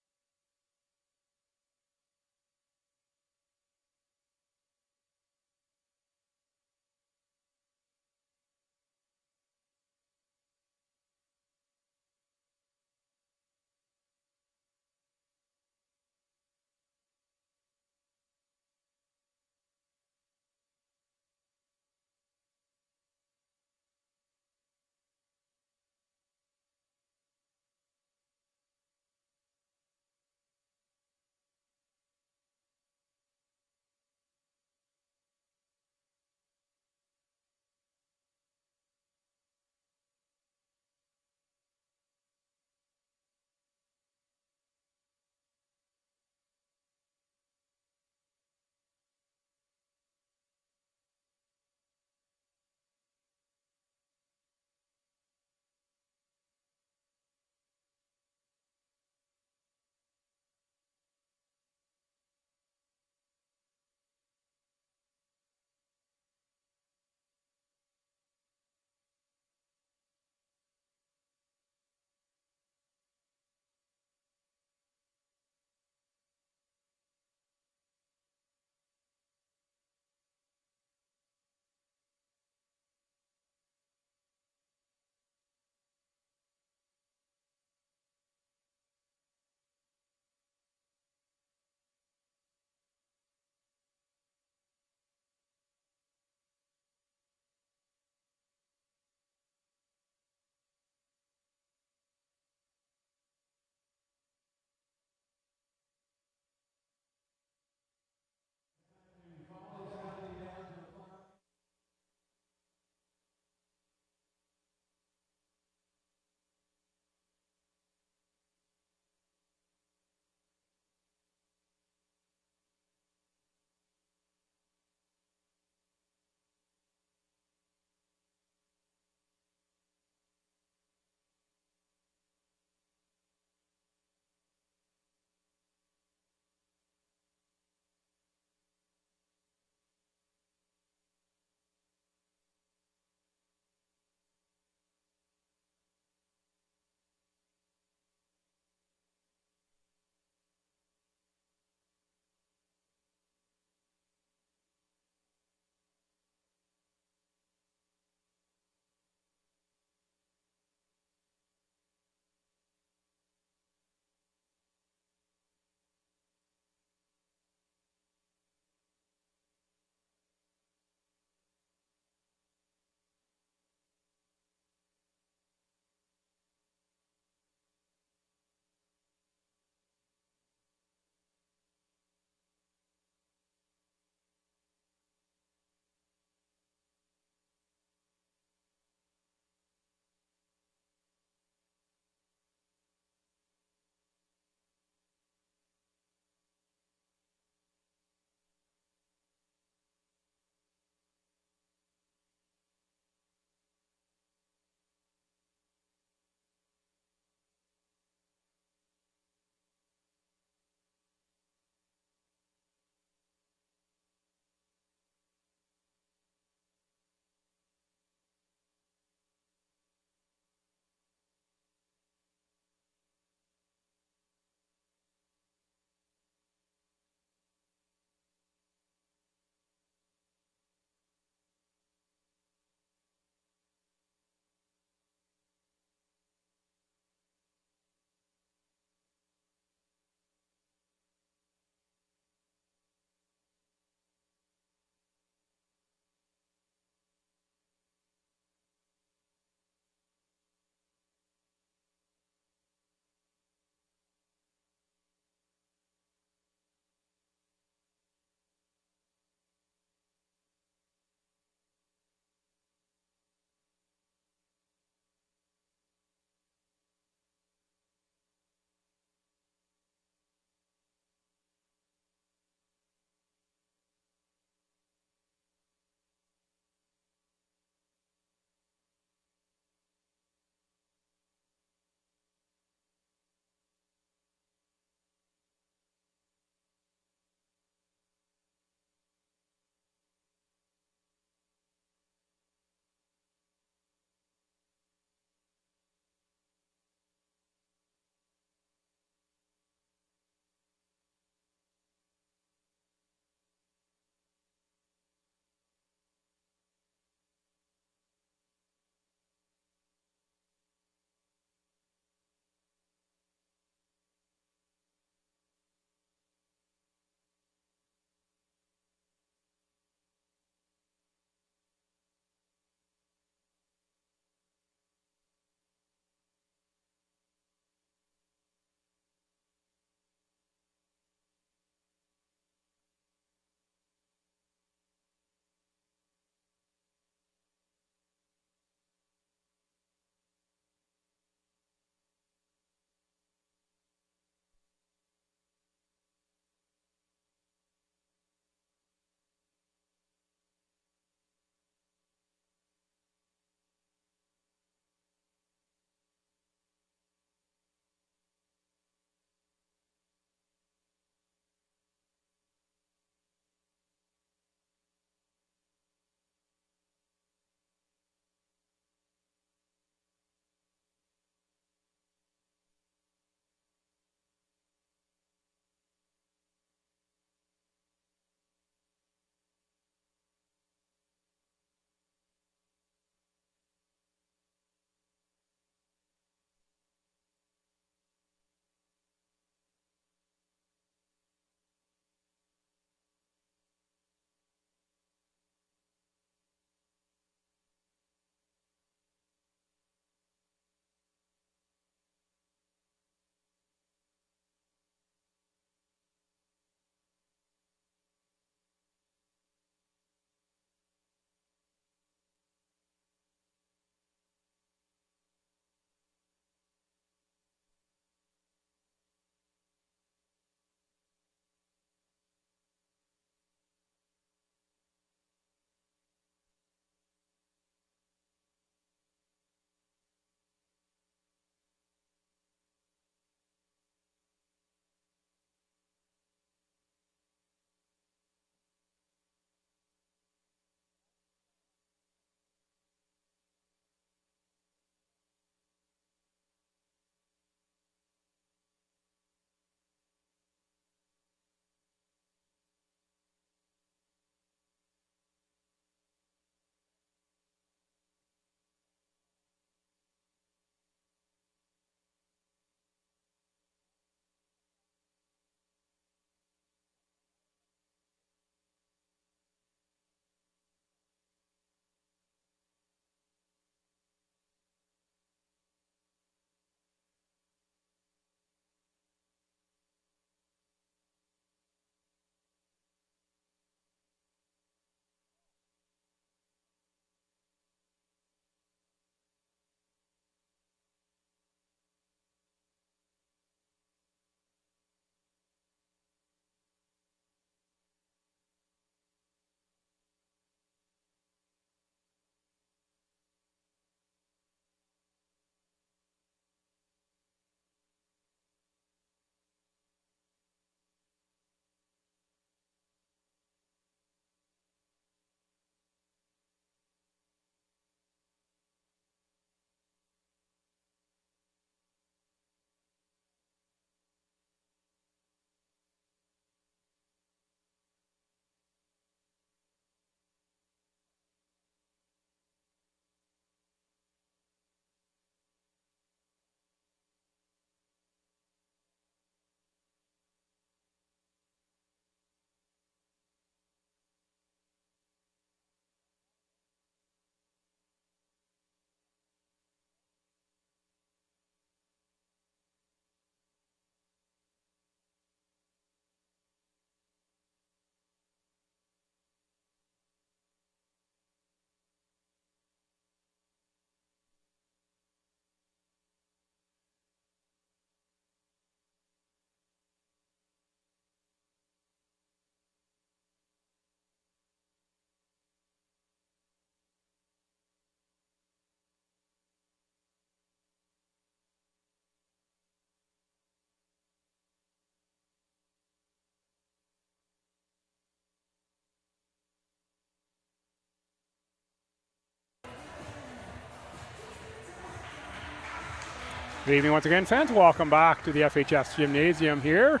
Good evening once again, fans. Welcome back to the FHS Gymnasium here. A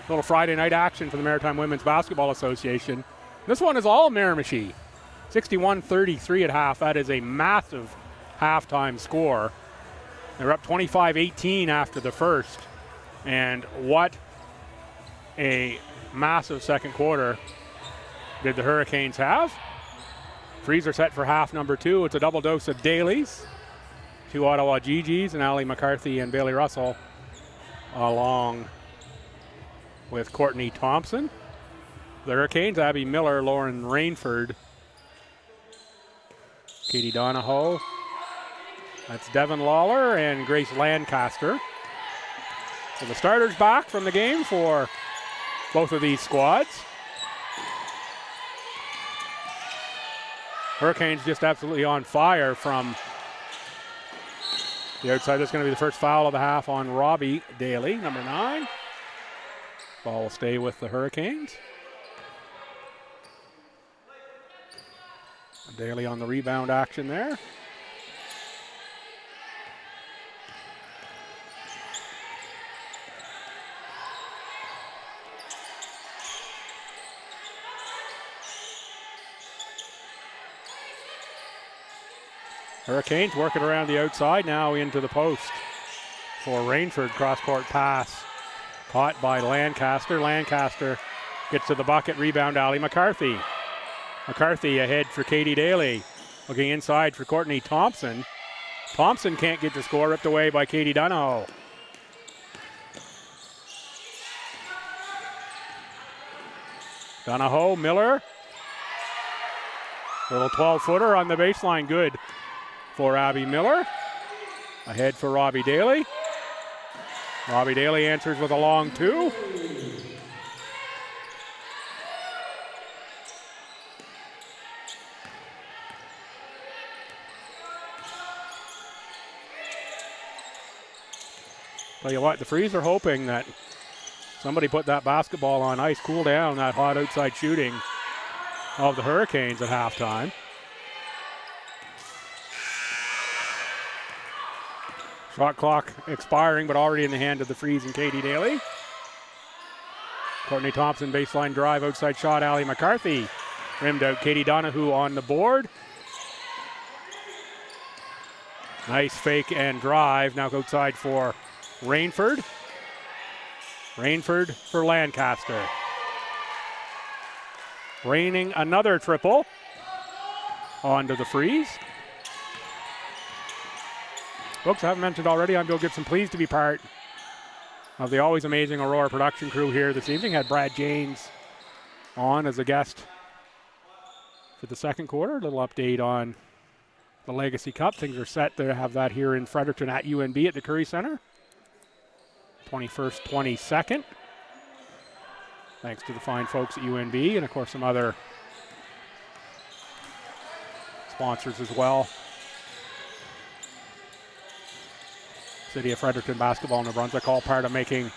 little Friday night action for the Maritime Women's Basketball Association. This one is all Miramichi. 61-33 at half. That is a massive halftime score. They're up 25-18 after the first. And what a massive second quarter did the Her-icanes have. Frees are set for half number 2. It's a double dose of Dailies. 2 Ottawa GGs and Ali McCarthy and Bailey Russell, along with Courtney Thompson. The Her-icanes, Abby Miller, Lauren Rainford, Katie Donahoe. That's Devin Lawler and Grace Lancaster. So the starters back from the game for both of these squads. Her-icanes just absolutely on fire from the outside. That's going to be the first foul of the half on Robbie Daly, number 9. Ball will stay with the Her-icanes. Daly on the rebound action there. Her-icanes working around the outside now into the post for Rainford. Cross-court pass caught by Lancaster. Lancaster gets to the bucket. Rebound, Ali McCarthy. McCarthy ahead for Katie Daly. Looking inside for Courtney Thompson. Thompson can't get the score. Ripped away by Katie Donahoe. Donahoe, Miller. Little 12-footer on the baseline. Good for Abby Miller. Ahead for Robbie Daly. Robbie Daly answers with a long 2. Tell you what, the Frees are hoping that somebody put that basketball on ice, cool down that hot outside shooting of the Her-icanes at halftime. Shot clock expiring, but already in the hand of the Frees and Katie Daly. Courtney Thompson, baseline drive, outside shot, Ali McCarthy. Rimmed out, Katie Donohue on the board. Nice fake and drive. Now outside for Rainford. Rainford for Lancaster. Raining another triple onto the Frees. Folks, I haven't mentioned already, I'm Bill Gibson. Pleased to be part of the always amazing Aurora production crew here this evening. Had Brad James on as a guest for the second quarter. A little update on the Legacy Cup. Things are set to have that here in Fredericton at UNB at the Curry Center. 21st, 22nd. Thanks to the fine folks at UNB and, of course, some other sponsors as well. City of Fredericton Basketball in New Brunswick, all part of making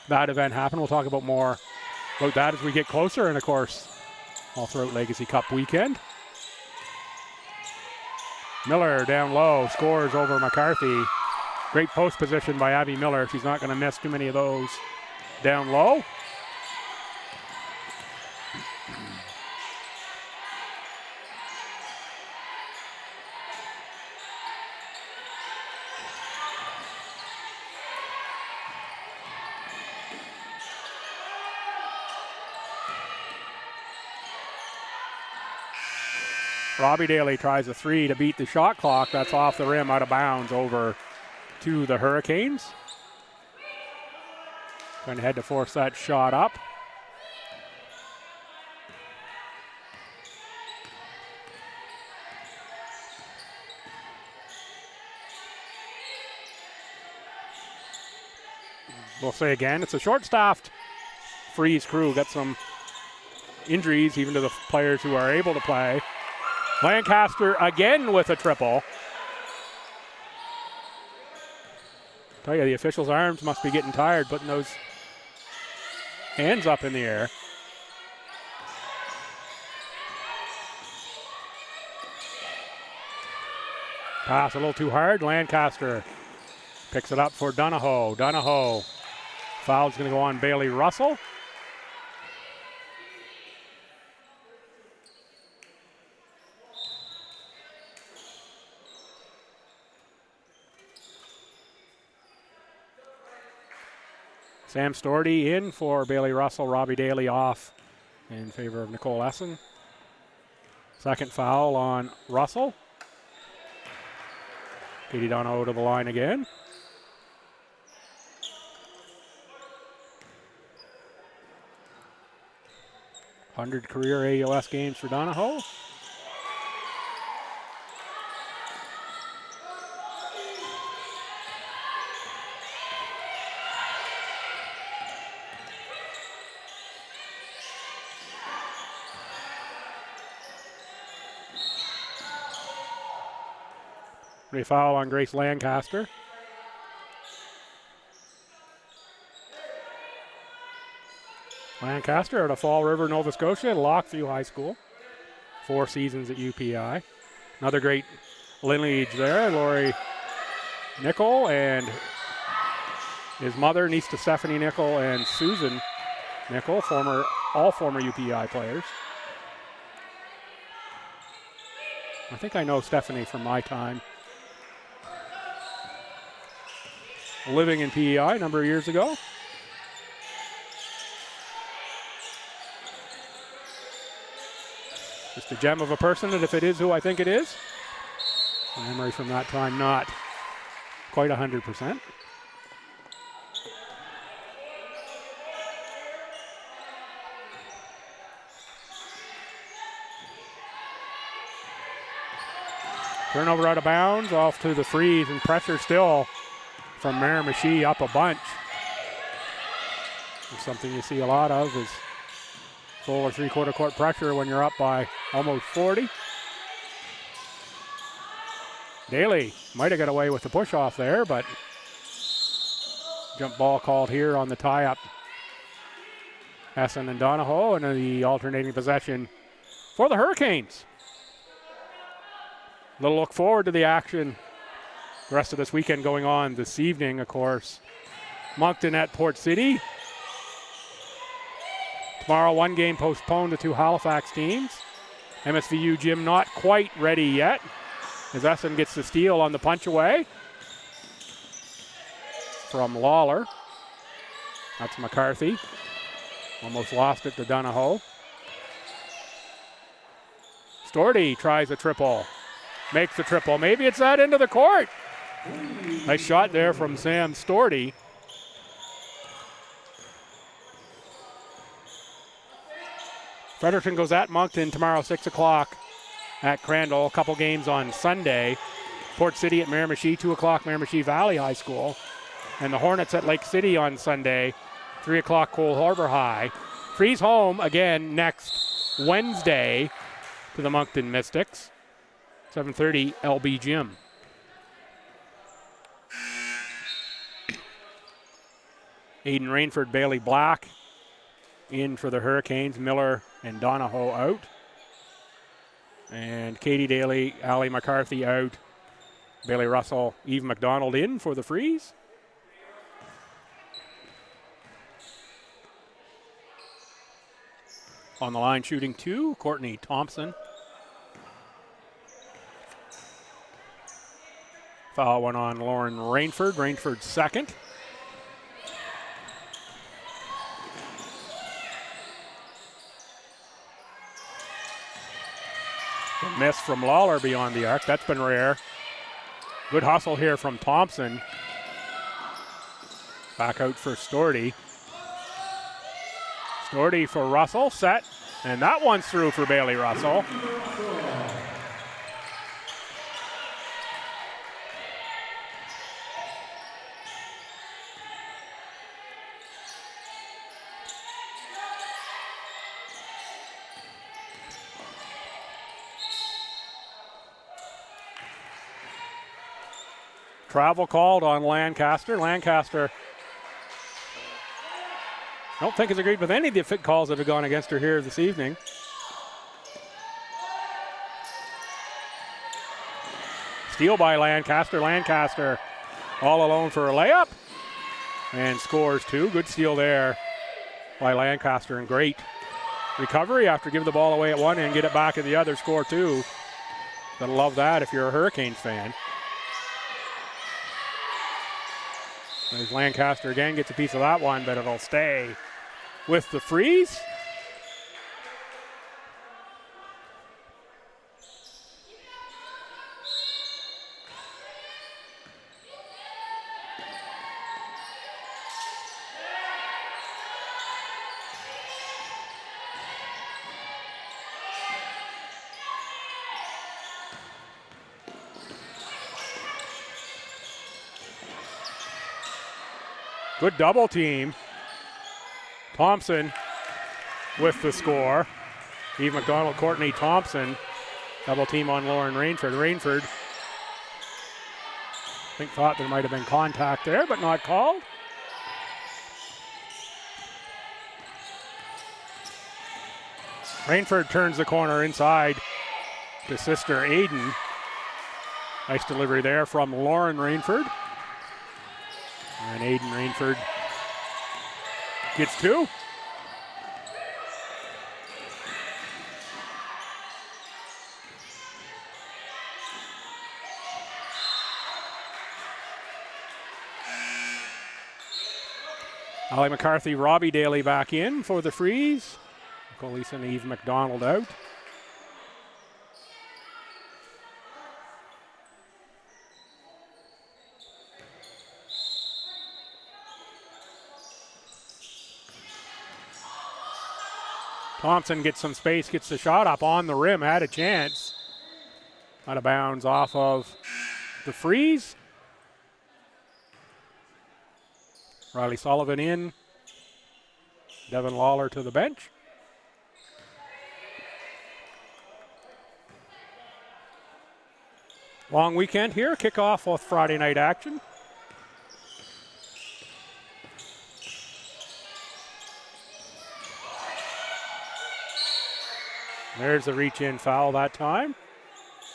that event happen. We'll talk about more about that as we get closer, and of course, all throughout Legacy Cup weekend. Miller down low, scores over McCarthy. Great post position by Abby Miller. She's not going to miss too many of those down low. Robbie Daly tries a 3 to beat the shot clock. That's off the rim, out of bounds, over to the Her-icanes. Going ahead to force that shot up. We'll say again, it's a short-staffed Freeze crew. Got some injuries even to the players who are able to play. Lancaster again with a triple. Tell you, the officials' arms must be getting tired putting those hands up in the air. Pass a little too hard. Lancaster Picks it up for Donahoe. Donahoe. Foul's going to go on Bailey Russell. Sam Storty in for Bailey Russell. Robbie Daly off in favor of Nicole Essen. Second foul on Russell. Katie Donahoe to the line again. .100 career AUS games for Donahoe. A foul on Grace Lancaster. Lancaster out of Fall River, Nova Scotia, at Lockview High School. 4 seasons at UPI. Another great lineage there. Lori Nickel and his mother, niece to Stephanie Nickel and Susan Nickel, all former UPI players. I think I know Stephanie from my time living in PEI a number of years ago. Just a gem of a person, and if it is who I think it is, a memory from that time not quite 100%. Turnover out of bounds, off to the freeze, and pressure still from Miramichi up a bunch. It's something you see a lot of is full or three-quarter court pressure when you're up by almost 40. Daly might have got away with the push-off there, but jump ball called here on the tie-up. Essen and Donahoe, and the alternating possession for the Her-icanes. Little look forward to the action the rest of this weekend going on this evening, of course. Moncton at Port City. Tomorrow, one game postponed to 2 Halifax teams. MSVU gym not quite ready yet, as Essen gets the steal on the punch away from Lawler. That's McCarthy. Almost lost it to Donahoe. Storty tries a triple. Makes the triple. Maybe it's that into the court. Nice shot there from Sam Storty. Fredericton goes at Moncton tomorrow, 6 o'clock at Crandall. A couple games on Sunday. Port City at Miramichi, 2 o'clock Miramichi Valley High School. And the Hornets at Lake City on Sunday, 3 o'clock Cole Harbour High. Freeze home again next Wednesday to the Moncton Mystics. 7:30 LB Gym. Aiden Rainford, Bailey Black in for the Her-icanes. Miller and Donahoe out. And Katie Daly, Allie McCarthy out. Bailey Russell, Eve McDonald in for the Freeze. On the line shooting 2, Courtney Thompson. Foul went on Lauren Rainford. Rainford's second. A miss from Lawler beyond the arc. That's been rare. Good hustle here from Thompson. Back out for Storty. Storty for Russell. Set. And that one's through for Bailey Russell. Travel called on Lancaster. Lancaster, I don't think has agreed with any of the calls that have gone against her here this evening. Steal by Lancaster. Lancaster all alone for a layup and scores 2. Good steal there by Lancaster, and great recovery after giving the ball away at one and get it back at the other, score 2. Gotta love that if you're a Hurricanes fan. There's Lancaster again, gets a piece of that one, but it'll stay with the Freeze. Good double team. Thompson with the score. Eve McDonald, Courtney Thompson. Double team on Lauren Rainford. Rainford, I think, thought there might have been contact there, but not called. Rainford turns the corner inside to sister Aiden. Nice delivery there from Lauren Rainford. And Aiden Rainford gets 2. Ali McCarthy, Robbie Daly back in for the Freeze. Colisa and Eve McDonald out. Thompson gets some space, gets the shot up on the rim, had a chance. Out of bounds off of the Freeze. Riley Sullivan in. Devin Lawler to the bench. Long weekend here, kickoff with Friday night action. There's the reach-in foul that time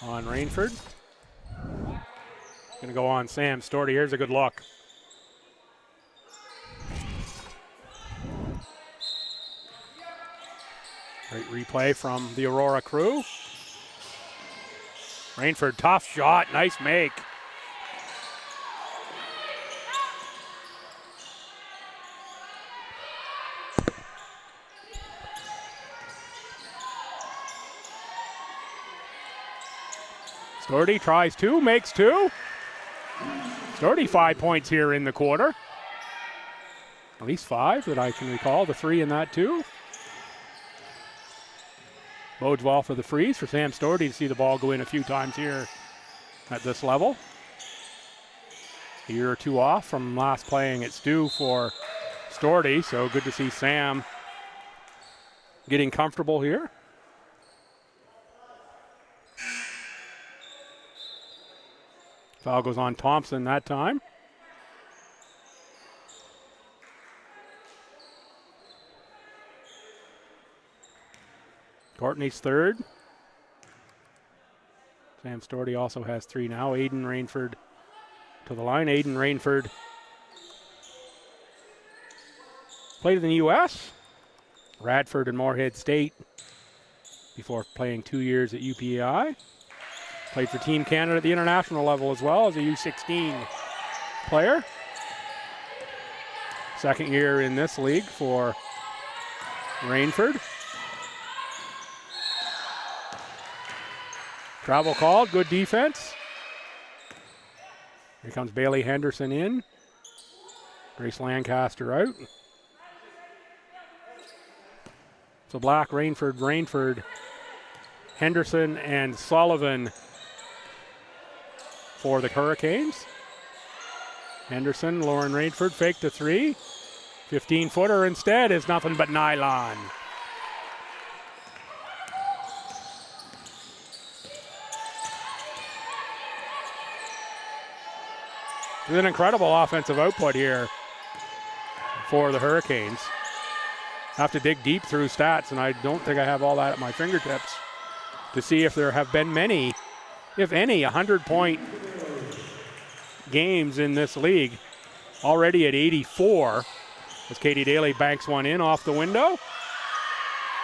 on Rainford. Going to go on Sam Storty. Here's a good look. Great replay from the Aurora crew. Rainford, tough shot, nice make. Storty tries 2, makes 2. Storty 5 points here in the quarter. At least 5 that I can recall, the 3 in that too. Bodes well for the Freeze, for Sam Storty to see the ball go in a few times here at this level. A year or 2 off from last playing at Stu for Storty, so good to see Sam getting comfortable here. Foul goes on Thompson that time. Courtney's third. Sam Storty also has 3 now. Aiden Rainford to the line. Aiden Rainford played in the U.S., Radford and Moorhead State before playing 2 years at UPI. Played for Team Canada at the international level as well as a U16 player. Second year in this league for Rainford. Travel called, good defense. Here comes Bailey Henderson in. Grace Lancaster out. So Black, Rainford, Henderson, and Sullivan for the Hurricanes. Henderson, Lauren Rainford, fake the 3. 15-footer instead is nothing but nylon. It's an incredible offensive output here for the Hurricanes. Have to dig deep through stats, and I don't think I have all that at my fingertips to see if there have been many, if any, 100-point games in this league, already at 84, as Katie Daly banks one in off the window.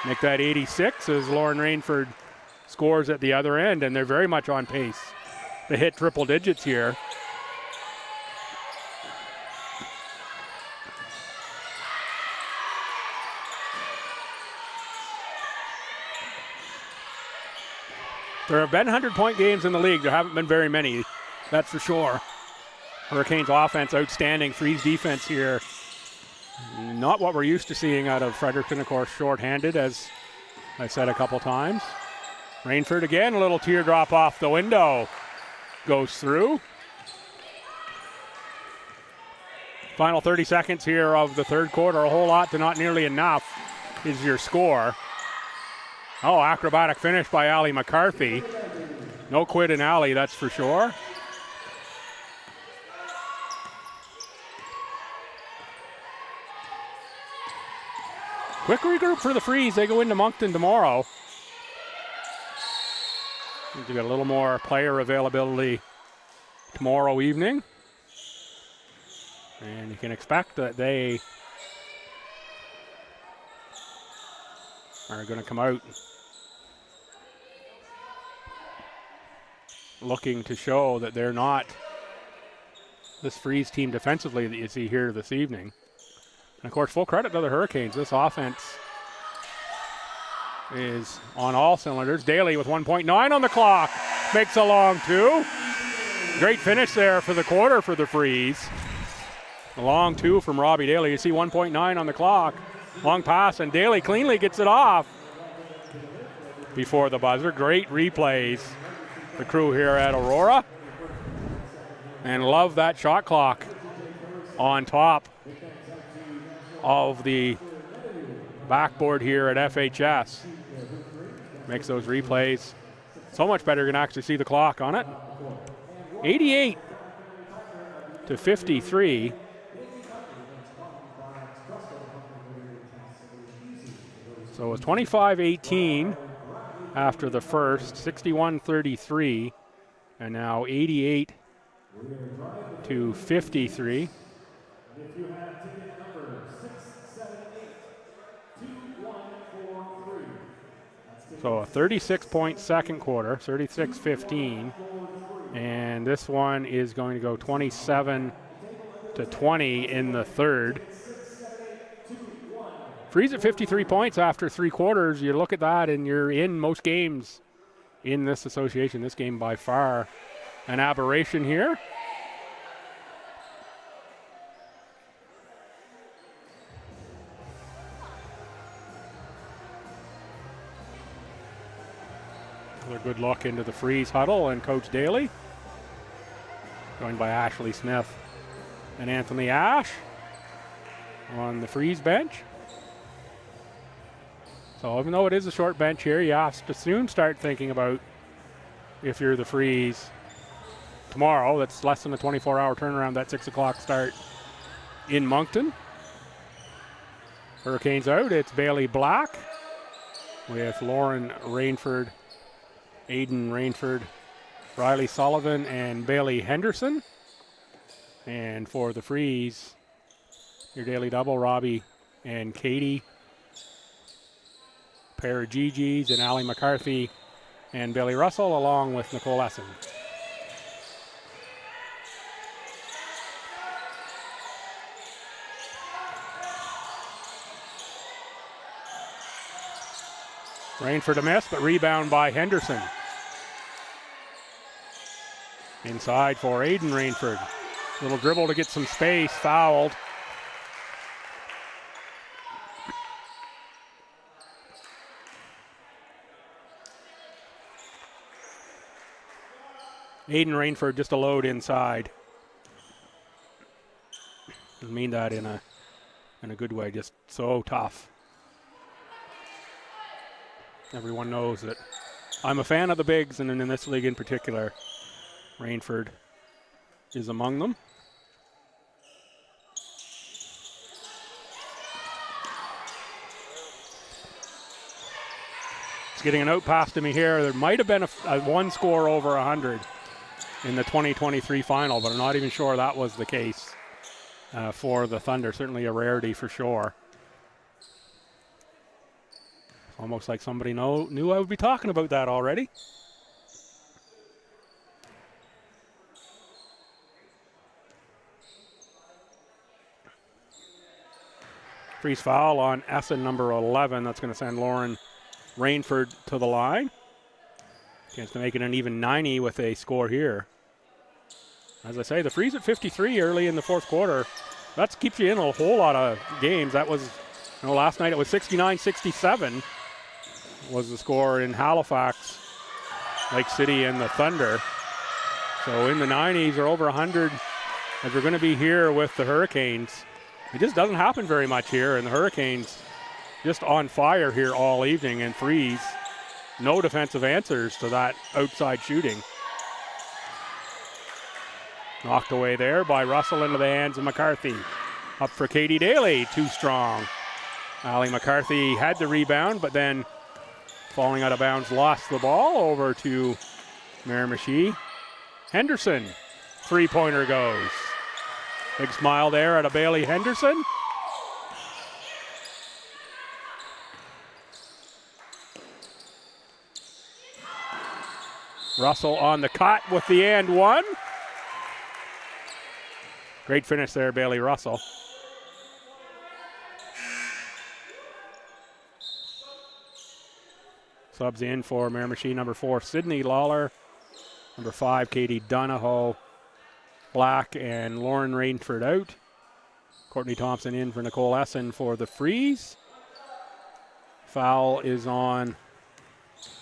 Make that 86 as Lauren Rainford scores at the other end, and they're very much on pace to hit triple digits here. There have been 100-point games in the league. There haven't been very many, that's for sure. Hurricanes offense outstanding. Freeze defense here. Not what we're used to seeing out of Fredericton, of course, shorthanded, as I said a couple times. Rainford again, a little teardrop off the window. Goes through. Final 30 seconds here of the third quarter. A whole lot to not nearly enough is your score. Oh, acrobatic finish by Allie McCarthy. No quit in Allie, that's for sure. Quick regroup for the Freeze. They go into Moncton tomorrow. Need to get a little more player availability tomorrow evening. And you can expect that they are going to come out looking to show that they're not this Freeze team defensively that you see here this evening. And, of course, full credit to the Hurricanes. This offense is on all cylinders. Daly with 1.9 on the clock. Makes a long two. Great finish there for the quarter for the Freeze. A long two from Robbie Daly. You see 1.9 on the clock. Long pass, and Daly cleanly gets it off before the buzzer. Great replays. The crew here at Aurora. And love that shot clock on top of the backboard here at FHS. Makes those replays so much better. You can actually see the clock on it. 88 to 53. So it was 25-18 after the first, 61-33, and now 88 to 53. So a 36-point second quarter, 36-15, and this one is going to go 27 to 20 in the third. Freeze at 53 points after three quarters. You look at that and you're in most games in this association. This game by far an aberration here. Another good look into the Freeze huddle and Coach Daly, joined by Ashley Smith and Anthony Ash on the Freeze bench. So even though it is a short bench here, you have to soon start thinking about, if you're the Freeze tomorrow, that's less than a 24-hour turnaround, that 6 o'clock start in Moncton. Hurricanes out, it's Bailey Black with Lauren Rainford, Aiden Rainford, Riley Sullivan, and Bailey Henderson. And for the Freeze, your daily double, Robbie and Katie, pair of Gigi's, and Allie McCarthy and Billy Russell, along with Nicole Essen. Rainford a miss, but rebound by Henderson. Inside for Aiden Rainford. Little dribble to get some space, fouled. Aiden Rainford just a load inside. Doesn't mean that in a good way, just so tough. Everyone knows that I'm a fan of the bigs, and in this league in particular, Rainford is among them. It's getting a note passed to me here. There might have been a one score over 100 in the 2023 final, but I'm not even sure that was the case for the Thunder. Certainly a rarity for sure. Almost like somebody knew I would be talking about that already. Freeze foul on Essen, number 11. That's going to send Lauren Rainford to the line. Chance to make it an even 90 with a score here. As I say, the freeze at 53 early in the fourth quarter. That keeps you in a whole lot of games. That was, last night it was 69-67 was the score in Halifax, Lake City, and the Thunder. So in the 90s or over 100, as we're going to be here with the Her-icanes. It just doesn't happen very much here, and the Her-icanes just on fire here all evening and freeze. No defensive answers to that outside shooting. Knocked away there by Russell into the hands of McCarthy. Up for Katie Daly, too strong. Allie McCarthy had the rebound, but then falling out of bounds, lost the ball over to Miramichi. Henderson, three-pointer goes. Big smile there at a Bailey Henderson. Russell on the cut with the and one. Great finish there, Bailey Russell. Subs in for Miramichi, number 4, Sydney Lawler. Number 5, Katie Donahoe. Black and Lauren Rainford out. Courtney Thompson in for Nicole Essen for the freeze. Foul is on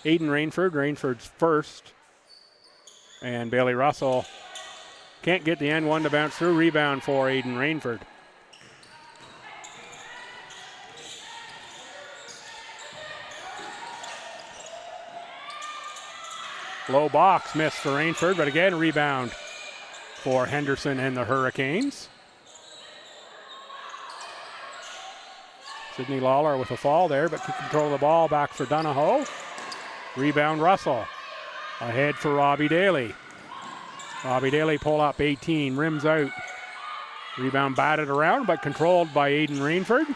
Aiden Rainford. Rainford's first. And Bailey Russell can't get the N1 to bounce through. Rebound for Aiden Rainford. Low box missed for Rainford, but again, rebound for Henderson and the Her-icanes. Sydney Lawler with a fall there, but can control the ball back for Donahoe. Rebound Russell. Ahead for Robbie Daly. Robbie Daly pull up 18, rims out. Rebound batted around, but controlled by Aiden Rainford.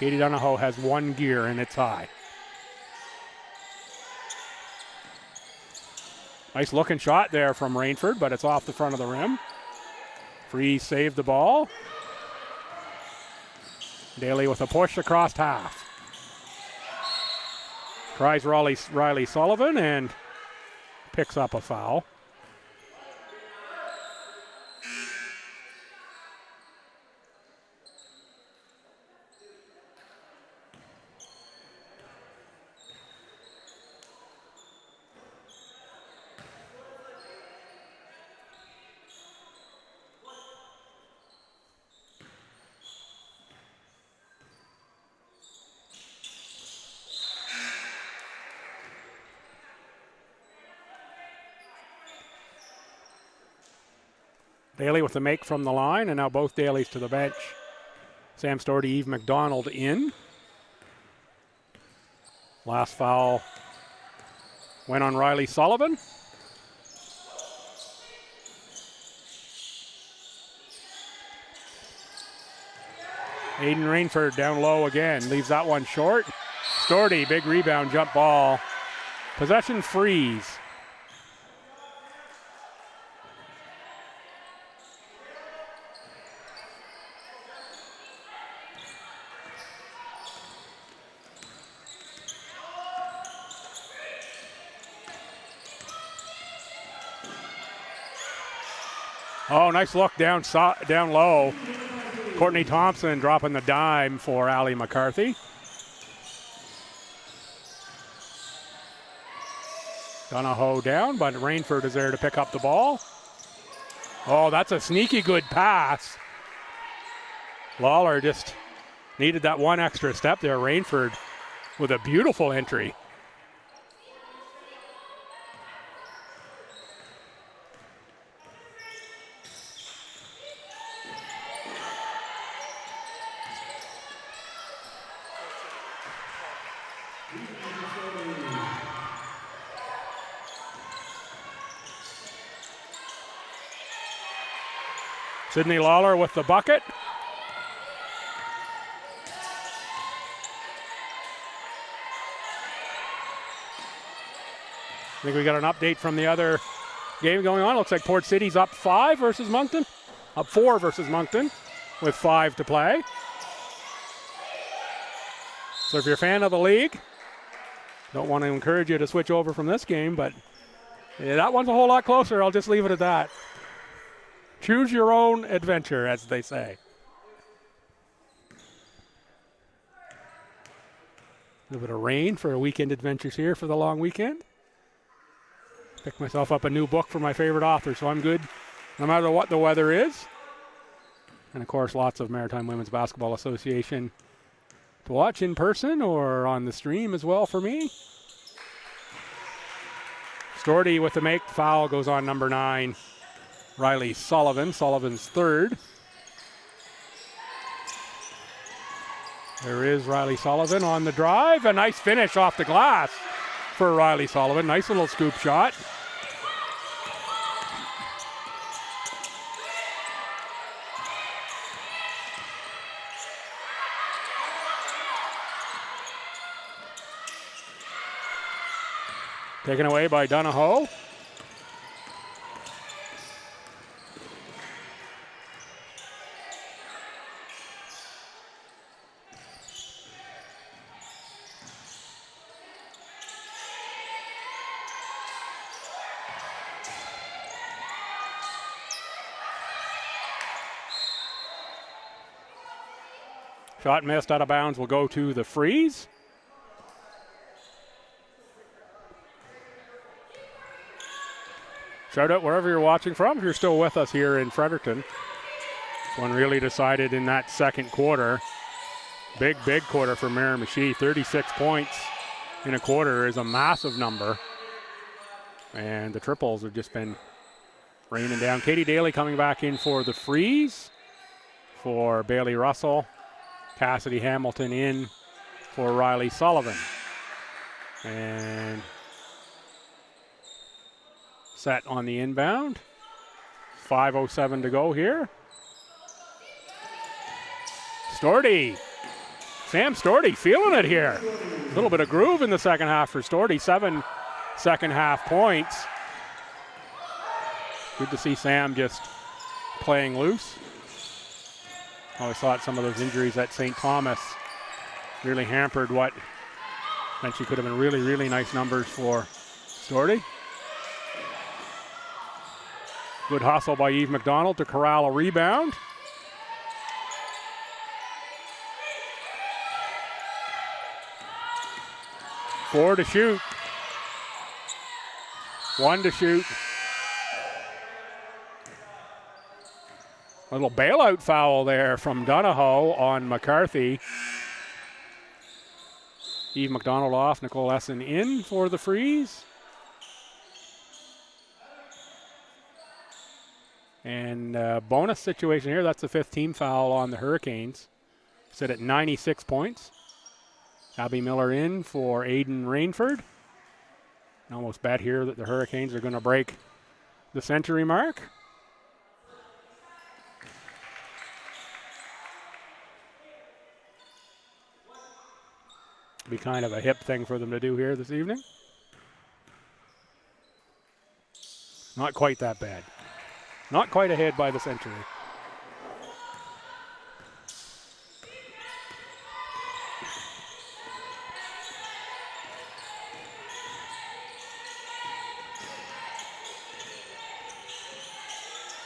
Katie Donahoe has one gear and it's high. Nice looking shot there from Rainford, but it's off the front of the rim. Freeze saved the ball. Daly with a push across half. Tries Riley Sullivan and picks up a foul. Daly with the make from the line, and now both Dalys to the bench. Sam Storty, Eve McDonald in. Last foul went on Riley Sullivan. Aiden Rainford down low again, leaves that one short. Storty, big rebound, jump ball. Possession freeze. Oh, nice look down low. Courtney Thompson dropping the dime for Allie McCarthy. Donahoe down, but Rainford is there to pick up the ball. Oh, that's a sneaky good pass. Lawler just needed that one extra step there. Rainford with a beautiful entry. Sydney Lawler with the bucket. I think we got an update from the other game going on. Looks like Port City's up 5 versus Moncton. Up 4 versus Moncton with 5 to play. So if you're a fan of the league, don't want to encourage you to switch over from this game, but that one's a whole lot closer. I'll just leave it at that. Choose your own adventure, as they say. A little bit of rain for weekend adventures here for the long weekend. Picked myself up a new book for my favorite author, so I'm good no matter what the weather is. And, of course, lots of Maritime Women's Basketball Association to watch in person or on the stream as well for me. Storty with the make. Foul goes on number 9. Riley Sullivan. Sullivan's third. There is Riley Sullivan on the drive. A nice finish off the glass for Riley Sullivan. Nice little scoop shot. Taken away by Donahoe. Shot missed out of bounds will go to the Freeze. Shout out wherever you're watching from, if you're still with us here in Fredericton. This one really decided in that second quarter. Big quarter for Miramichi. 36 points in a quarter is a massive number. And the triples have just been raining down. Katie Daly coming back in for the Freeze. For Bailey Russell. Cassidy Hamilton in for Riley Sullivan. And set on the inbound. 5:07 to go here. Storty. Sam Storty feeling it here. A little bit of groove in the second half for Storty. 7 second half points. Good to see Sam just playing loose. Always thought some of those injuries at St. Thomas really hampered what eventually could have been really nice numbers for Storty. Good hustle by Eve McDonald to corral a rebound. Four to shoot. 1 to shoot. A little bailout foul there from Donahoe on McCarthy. Eve McDonald off, Nicole Essen in for the Freeze. And bonus situation here, that's the 5th team foul on the Her-icanes. Sit at 96 points. Abby Miller in for Aiden Rainford. I almost bet here that the Her-icanes are going to break the century mark. Be kind of a hip thing for them to do here this evening. Not quite that bad. Not quite ahead by the century.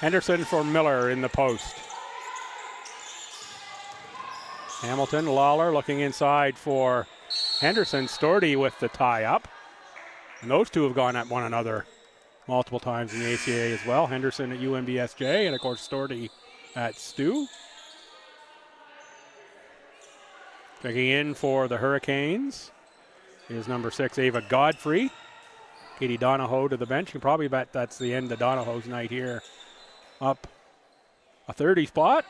Henderson for Miller in the post. Hamilton, Lawler looking inside for Henderson. Storty with the tie up. And those two have gone at one another multiple times in the ACA as well. Henderson at UMBSJ and, of course, Storty at Stu. Checking in for the Her-icanes is number 6, Ava Godfrey. Katie Donahoe to the bench. You can probably bet that's the end of Donahoe's night here. Up a 30 spot.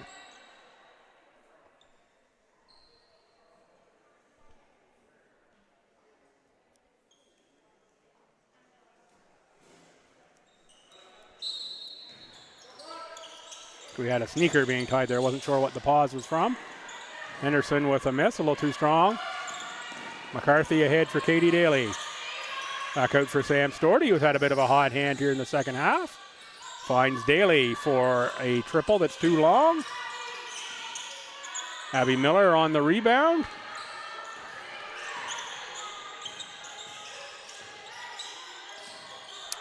We had a sneaker being tied there. Wasn't sure what the pause was from. Henderson with a miss, a little too strong. McCarthy ahead for Katie Daly. Back out for Sam Storty, who's had a bit of a hot hand here in the second half. Finds Daly for a triple that's too long. Abby Miller on the rebound.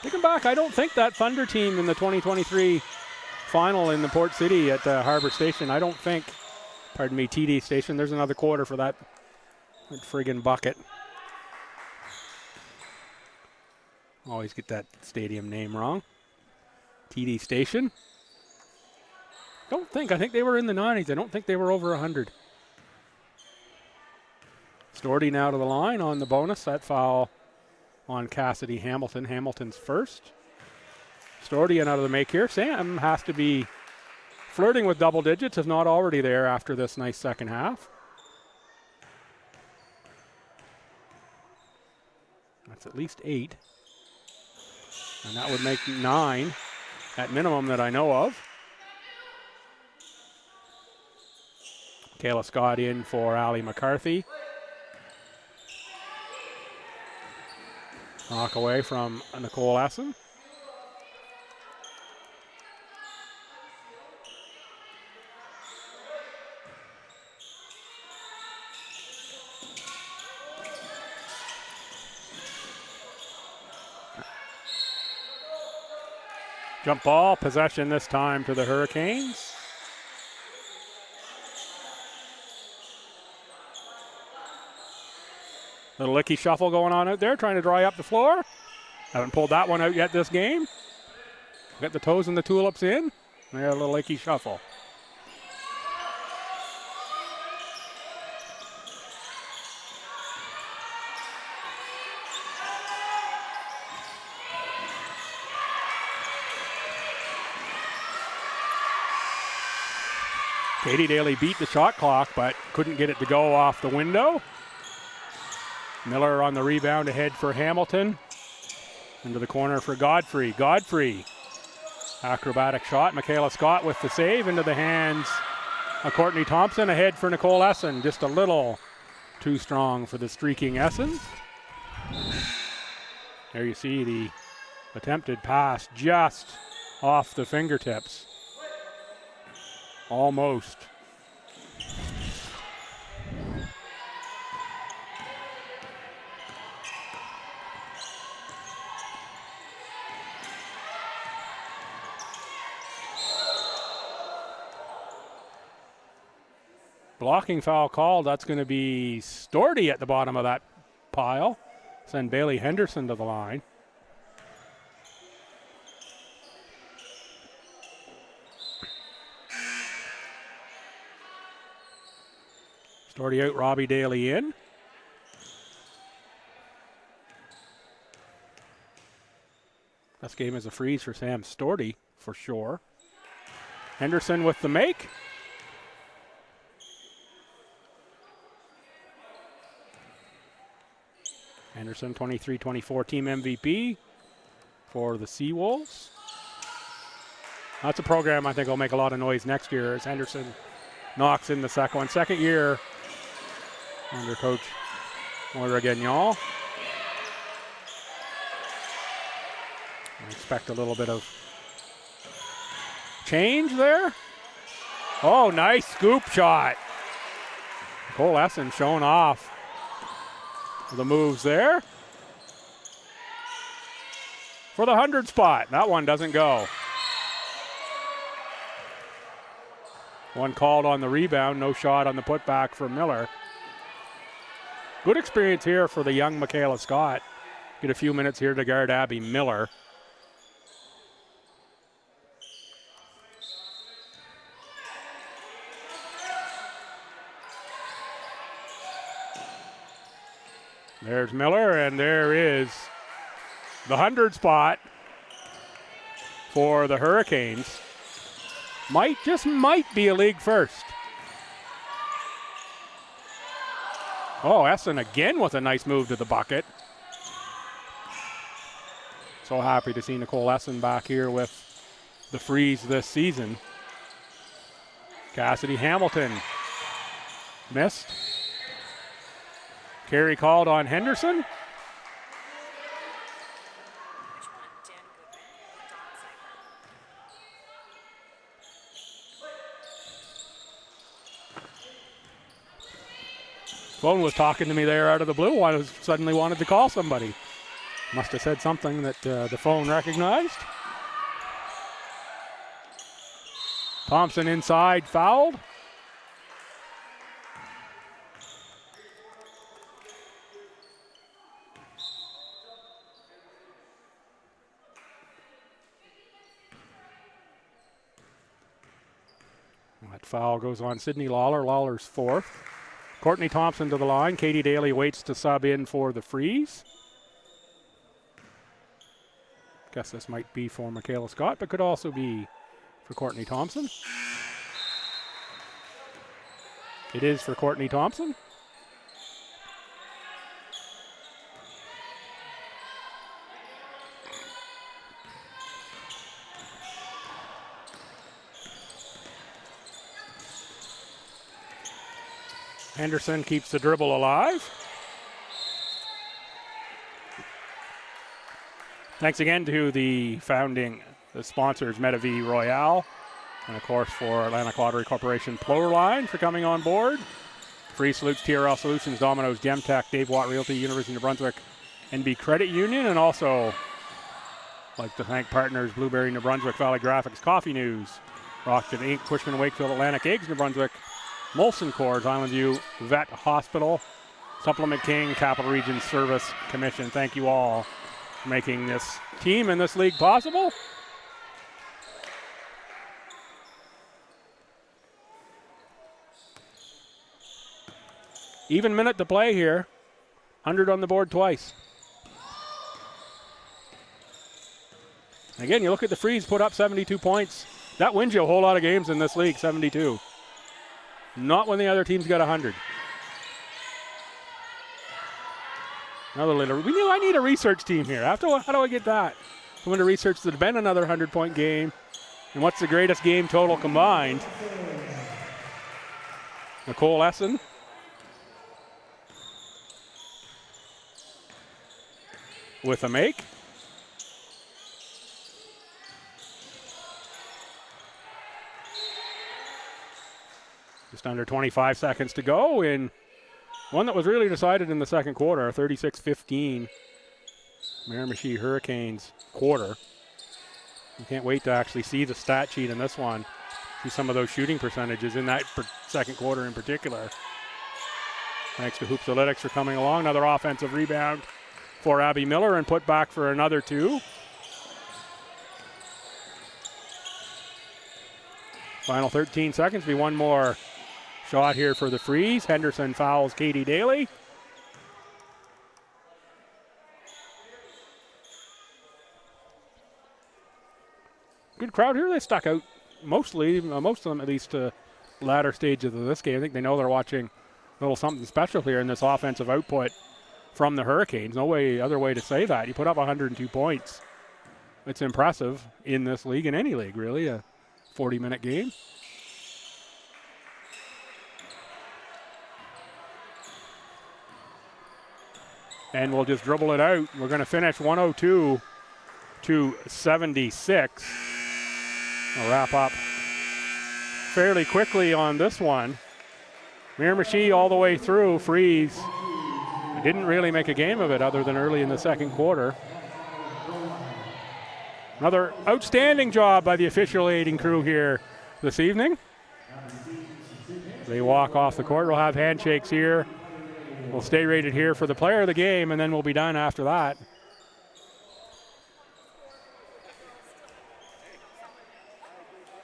Looking back, I don't think that Thunder team in the 2023 final in the Port City at Harbor Station, I don't think, pardon me, TD Station, there's another quarter for that friggin' bucket. Always get that stadium name wrong. TD Station. I think they were in the 90s. I don't think they were over 100. Storty now to the line on the bonus. That foul on Cassidy Hamilton. Hamilton's first. Storty out of the make here. Sam has to be flirting with double digits, if not already there after this nice second half. That's at least 8. And that would make 9 at minimum that I know of. Kayla Scott in for Allie McCarthy. Knock away from Nicole Essen. Jump ball, possession this time to the Hurricanes. Little licky shuffle going on out there, trying to dry up the floor. Haven't pulled that one out yet this game. Got the toes and the tulips in. There, a little licky shuffle. Katie Daly beat the shot clock, but couldn't get it to go off the window. Miller on the rebound ahead for Hamilton. Into the corner for Godfrey. Godfrey, acrobatic shot. Michaela Scott with the save into the hands of Courtney Thompson. Ahead for Nicole Essen. Just a little too strong for the streaking Essen. There you see the attempted pass just off the fingertips. Almost. Blocking foul called. That's going to be Storty at the bottom of that pile. Send Bailey Henderson to the line. Storty out, Robbie Daly in. This game is a freeze for Sam Storty, for sure. Henderson with the make. Henderson, 23-24 team MVP for the Seawolves. That's a program I think will make a lot of noise next year as Henderson knocks in the second one. Second year under Coach Moira Gagnon. I expect a little bit of change there. Oh, nice scoop shot. Nicole Essen showing off the moves there. For the 100 spot. That one doesn't go. One called on the rebound, no shot on the putback for Miller. Good experience here for the young Michaela Scott. Get a few minutes here to guard Abby Miller. There's Miller, and there is the 100 spot for the Hurricanes. Just might be a league first. Oh, Essen again with a nice move to the bucket. So happy to see Nicole Essen back here with the freeze this season. Cassidy Hamilton missed. Carry called on Henderson. Phone was talking to me there out of the blue. I suddenly wanted to call somebody. Must have said something that the phone recognized. Thompson inside, fouled. That foul goes on Sydney Lawler. Lawler's fourth. Courtney Thompson to the line. Katie Daly waits to sub in for the Freeze. Guess this might be for Michaela Scott, but could also be for Courtney Thompson. It is for Courtney Thompson. Henderson keeps the dribble alive. Thanks again to the sponsors, Metav Royale, and of course for Atlantic Lottery Corporation Plurline for coming on board. Free salutes TRL Solutions, Domino's, Gemtech, Dave Watt Realty, University of New Brunswick, NB Credit Union, and also like to thank partners Blueberry New Brunswick, Valley Graphics, Coffee News, Rockton Inc., Cushman Wakefield, Atlantic Eggs New Brunswick, Molson Coors, Island View Vet Hospital, Supplement King, Capital Region Service Commission. Thank you all for making this team and this league possible. Even minute to play here. 100 on the board twice. Again, you look at the Freeze put up 72 points. That wins you a whole lot of games in this league, 72. Not when the other team's got 100. Another little. I need a research team here. How do I get that? I'm going to research there's been another 100-point game. And what's the greatest game total combined? Nicole Essen. With a make. Just under 25 seconds to go in one that was really decided in the second quarter, 36-15. Miramichi Her-icanes quarter. You can't wait to actually see the stat sheet in this one. See some of those shooting percentages in that second quarter in particular. Thanks to Hoopsalytics for coming along. Another offensive rebound for Abby Miller and put back for another two. Final 13 seconds. Be one more shot here for the Freeze. Henderson fouls Katie Daly. Good crowd here. They stuck out most of them at least to latter stages of this game. I think they know they're watching a little something special here in this offensive output from the Her-icanes. No other way to say that. You put up 102 points. It's impressive in this league, in any league really, a 40-minute game. And we'll just dribble it out. We're going to finish 102-76. We'll wrap up fairly quickly on this one. Miramichi all the way through. Freeze didn't really make a game of it other than early in the second quarter. Another outstanding job by the officiating crew here this evening. They walk off the court. We'll have handshakes here. We'll stay rated here for the player of the game, and then we'll be done after that.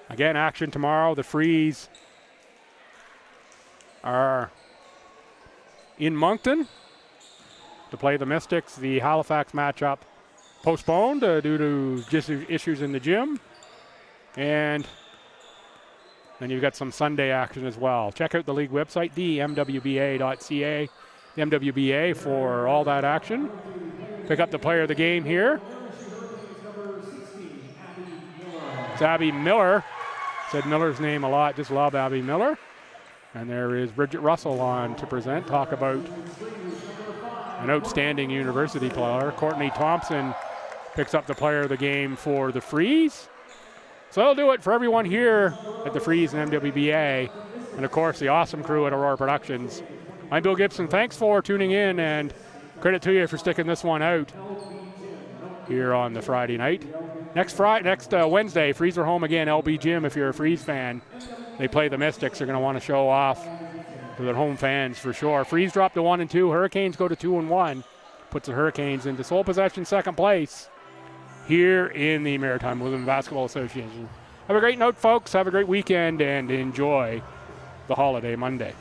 Again, action tomorrow. The Freeze are in Moncton to play the Mystics. The Halifax matchup postponed due to just issues in the gym. And then you've got some Sunday action as well. Check out the league website, themwba.ca. The MWBA for all that action. Pick up the player of the game here. It's Abby Miller. Said Miller's name a lot. Just love Abby Miller. And there is Bridget Russell on to present. Talk about an outstanding university player. Courtney Thompson picks up the player of the game for the Freeze. So that'll do it for everyone here at the Freeze and MWBA. And of course, the awesome crew at Aurora Productions. I'm Bill Gibson. Thanks for tuning in, and credit to you for sticking this one out here on the Friday night. Next Wednesday, Freeze are home again. LB Gym, if you're a Freeze fan. They play the Mystics. They're going to want to show off to their home fans for sure. Freeze drop to 1-2. Her-icanes go to 2-1. Puts the Her-icanes into sole possession second place here in the Maritime Women's Basketball Association. Have a great note, folks. Have a great weekend and enjoy the holiday Monday.